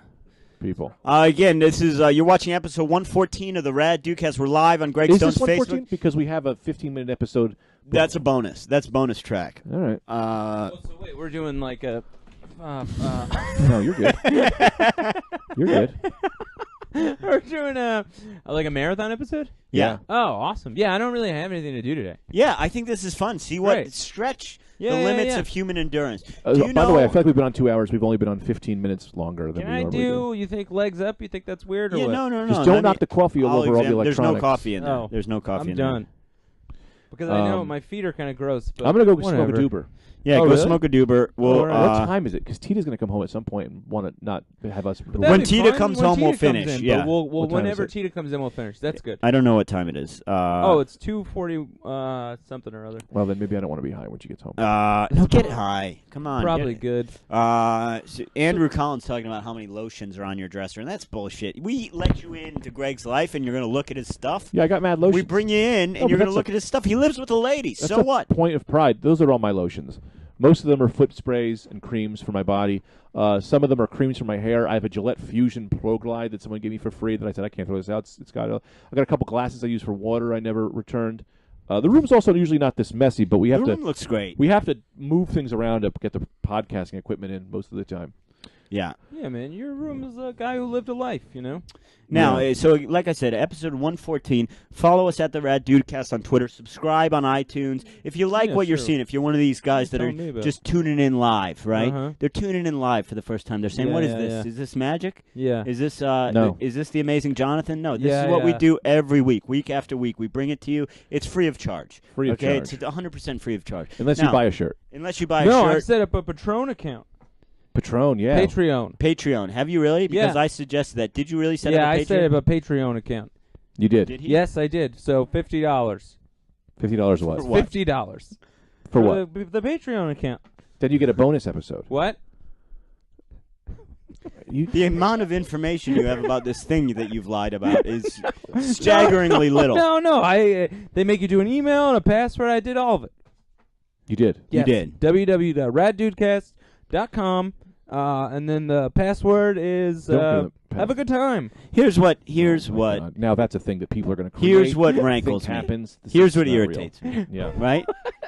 People. Again, this is you're watching episode 114 of the Rad Dudecast. We're live on Greg Stone's Facebook. Because we have a 15-minute episode. That's a bonus. That's bonus track. All right. So wait, we're doing like a... No, you're good. You're good. We're doing a marathon episode? Yeah. Oh, awesome. Yeah, I don't really have anything to do today. Yeah, I think this is fun. See what stretch the limits of human endurance. By the way, I feel like we've been on 2 hours. We've only been on 15 minutes longer than we normally do. You think legs up? You think that's weird or what? No. Just don't knock the coffee all over all the electronics. There's no coffee in there. There's no coffee in there. I'm done. Because I know my feet are kind of gross. But I'm going to go smoke a doober. Yeah, go smoke a doober. We'll, what time is it? Because Tita's going to come home at some point and want to not have us. When Tita comes home, we'll finish. Yeah, whenever Tita comes in, we'll finish. That's good. I don't know what time it is. It's 2:40 something or other. Well, then maybe I don't want to be high when she gets home. No, get high. Come on. Probably good. So Andrew Collins talking about how many lotions are on your dresser, and that's bullshit. We let you into Greg's life, and you're going to look at his stuff. Yeah, I got mad lotions. We bring you in, and you're going to look at his stuff. He lives with a lady. So what? Point of pride. Those are all my lotions. Most of them are foot sprays and creams for my body. Some of them are creams for my hair. I have a Gillette Fusion Pro Glide that someone gave me for free that I said I can't throw this out. I got a couple glasses I use for water I never returned. The room's also usually not this messy, but the room looks great. We have to move things around to get the podcasting equipment in most of the time. Yeah. Yeah, man. Your room is a guy who lived a life, you know? Now, so like I said, episode 114, follow us at the Rad Dudecast on Twitter, subscribe on iTunes. If you like what you're seeing, if you're one of these guys that are just tuning in live, right? They're tuning in live for the first time. They're saying, what is this? Is this magic? Yeah. Is this no. Is this the Amazing Jonathan? No, this is what we do every week after week. We bring it to you. It's free of charge. Free of charge. It's 100% free of charge. Unless you buy a shirt. Unless you buy a shirt. No, I set up a Patron account. Patron, yeah. Patreon. Have you really? Because I suggested that. Did you really set up a Patreon? Yeah, I set up a Patreon account. You did? Did he? Yes, I did. So $50. $50 what? $50. For what? The Patreon account. Then you get a bonus episode. What? The amount of information you have about this thing that you've lied about is staggeringly little. No. They make you do an email and a password. I did all of it. You did? Yes. You did. www.raddudecast.com. And then the password is have a good time. Here's what. Now that's a thing that people are going to create. Here's what rankles me. Happens. Here's what irritates me. Yeah. Right?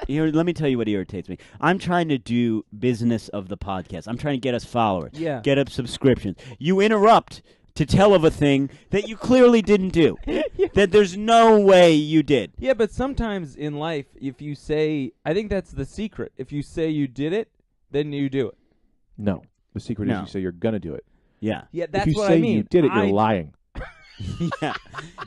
Let me tell you what irritates me. I'm trying to do business of the podcast. I'm trying to get us followers. Yeah. Get us subscriptions. You interrupt to tell of a thing that you clearly didn't do. That there's no way you did. Yeah, but sometimes in life, if you say, I think that's the secret. If you say you did it, then you do it. No. The secret is you say you're going to do it. Yeah. Yeah, that's what I mean. If you say you did it, you're lying. Yeah.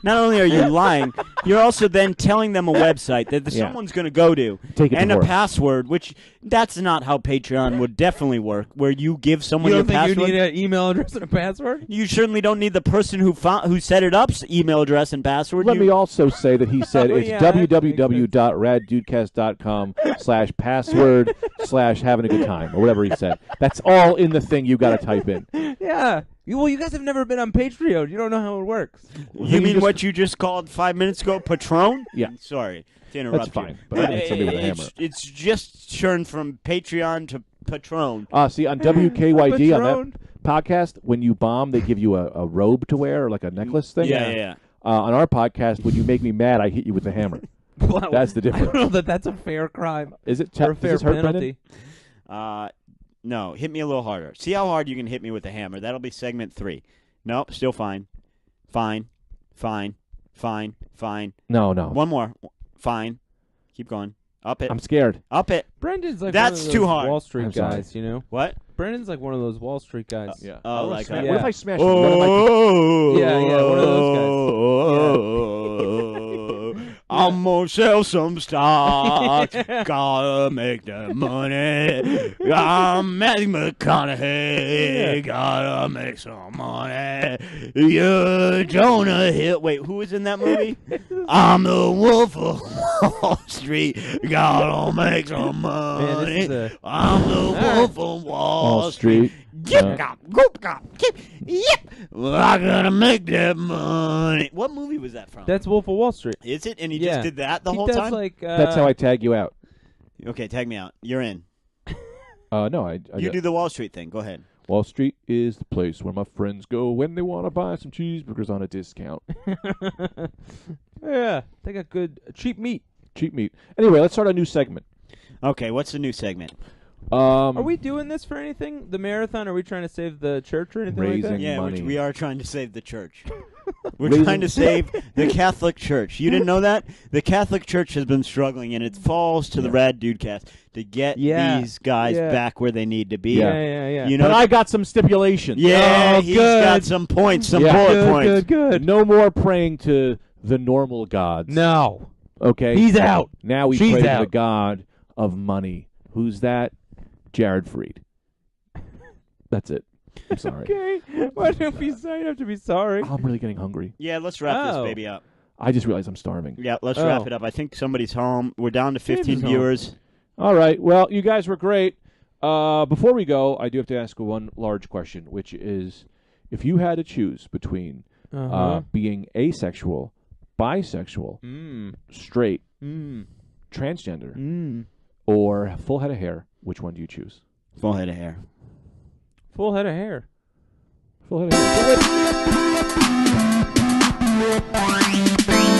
Not only are you lying, you're also then telling them a website that someone's going to go to and a password, which that's not how Patreon would definitely work, where you give someone your password. You don't think you need an email address and a password? You certainly don't need the person who set it up's email address and password. Let me also say that he said it's www.raddudecast.com/password/having a good time, or whatever he said. That's all in the thing you got to type in. Yeah. Well, you guys have never been on Patreon. You don't know how it works. You mean what you just called 5 minutes ago, Patron? Yeah. Sorry to interrupt. That's fine. But I didn't somebody with a hammer. It's just turned from Patreon to Patron. See, on WKYD, on that podcast, when you bomb, they give you a robe to wear, or like a necklace thing. Yeah. On our podcast, when you make me mad, I hit you with a hammer. Wow. That's the difference. I don't know that's a fair crime. Is it or a fair penalty? No, hit me a little harder. See how hard you can hit me with the hammer. That'll be segment 3. Nope, still fine. Fine. No. One more. Fine. Keep going. Up it. I'm scared. Up it. Brendan's like that's one of those too hard. Wall Street guys, you know? What? Brendan's like one of those Wall Street guys. Yeah. What if I smash one of my... Yeah, one of those guys. I'm gonna sell some stocks. Gotta make that money. I'm Matthew McConaughey. Gotta make some money. You're Jonah Hill. Wait, who was in that movie? I'm the Wolf of Wall Street. Gotta make some money. I'm the Wolf of Wall Street. Yep. I gotta make that money. What movie was that from? That's Wolf of Wall Street. Is it? And he just did that the whole time? That's how I tag you out. Okay, tag me out. You're in. No, you do the Wall Street thing. Go ahead. Wall Street is the place where my friends go when they want to buy some cheeseburgers on a discount. Yeah, they got good cheap meat. Cheap meat. Anyway, let's start a new segment. Okay, what's the new segment? Are we doing this for anything? The marathon? Are we trying to save the church or anything like that? Yeah, we are trying to save the church. We're trying to save the Catholic Church. You didn't know that? The Catholic Church has been struggling, and it falls to the Rad Dudecast to get these guys back where they need to be. Yeah. You know, but I got some stipulations. Yeah, he's got some points, some bullet points. Good. No more praying to the normal gods. No. Okay? He's out. Now we pray to the god of money. Who's that? Jared Freed. That's it. I'm sorry. Okay. Why don't you have to be sorry? I'm really getting hungry. Yeah, let's wrap this baby up. I just realized I'm starving. Yeah, let's wrap it up. I think somebody's home. We're down to 15 viewers. All right. Well, you guys were great. Before we go, I do have to ask one large question, which is, if you had to choose between being asexual, bisexual, straight, transgender, or full head of hair, which one do you choose? Full head of hair. Full head of hair. Full head of hair.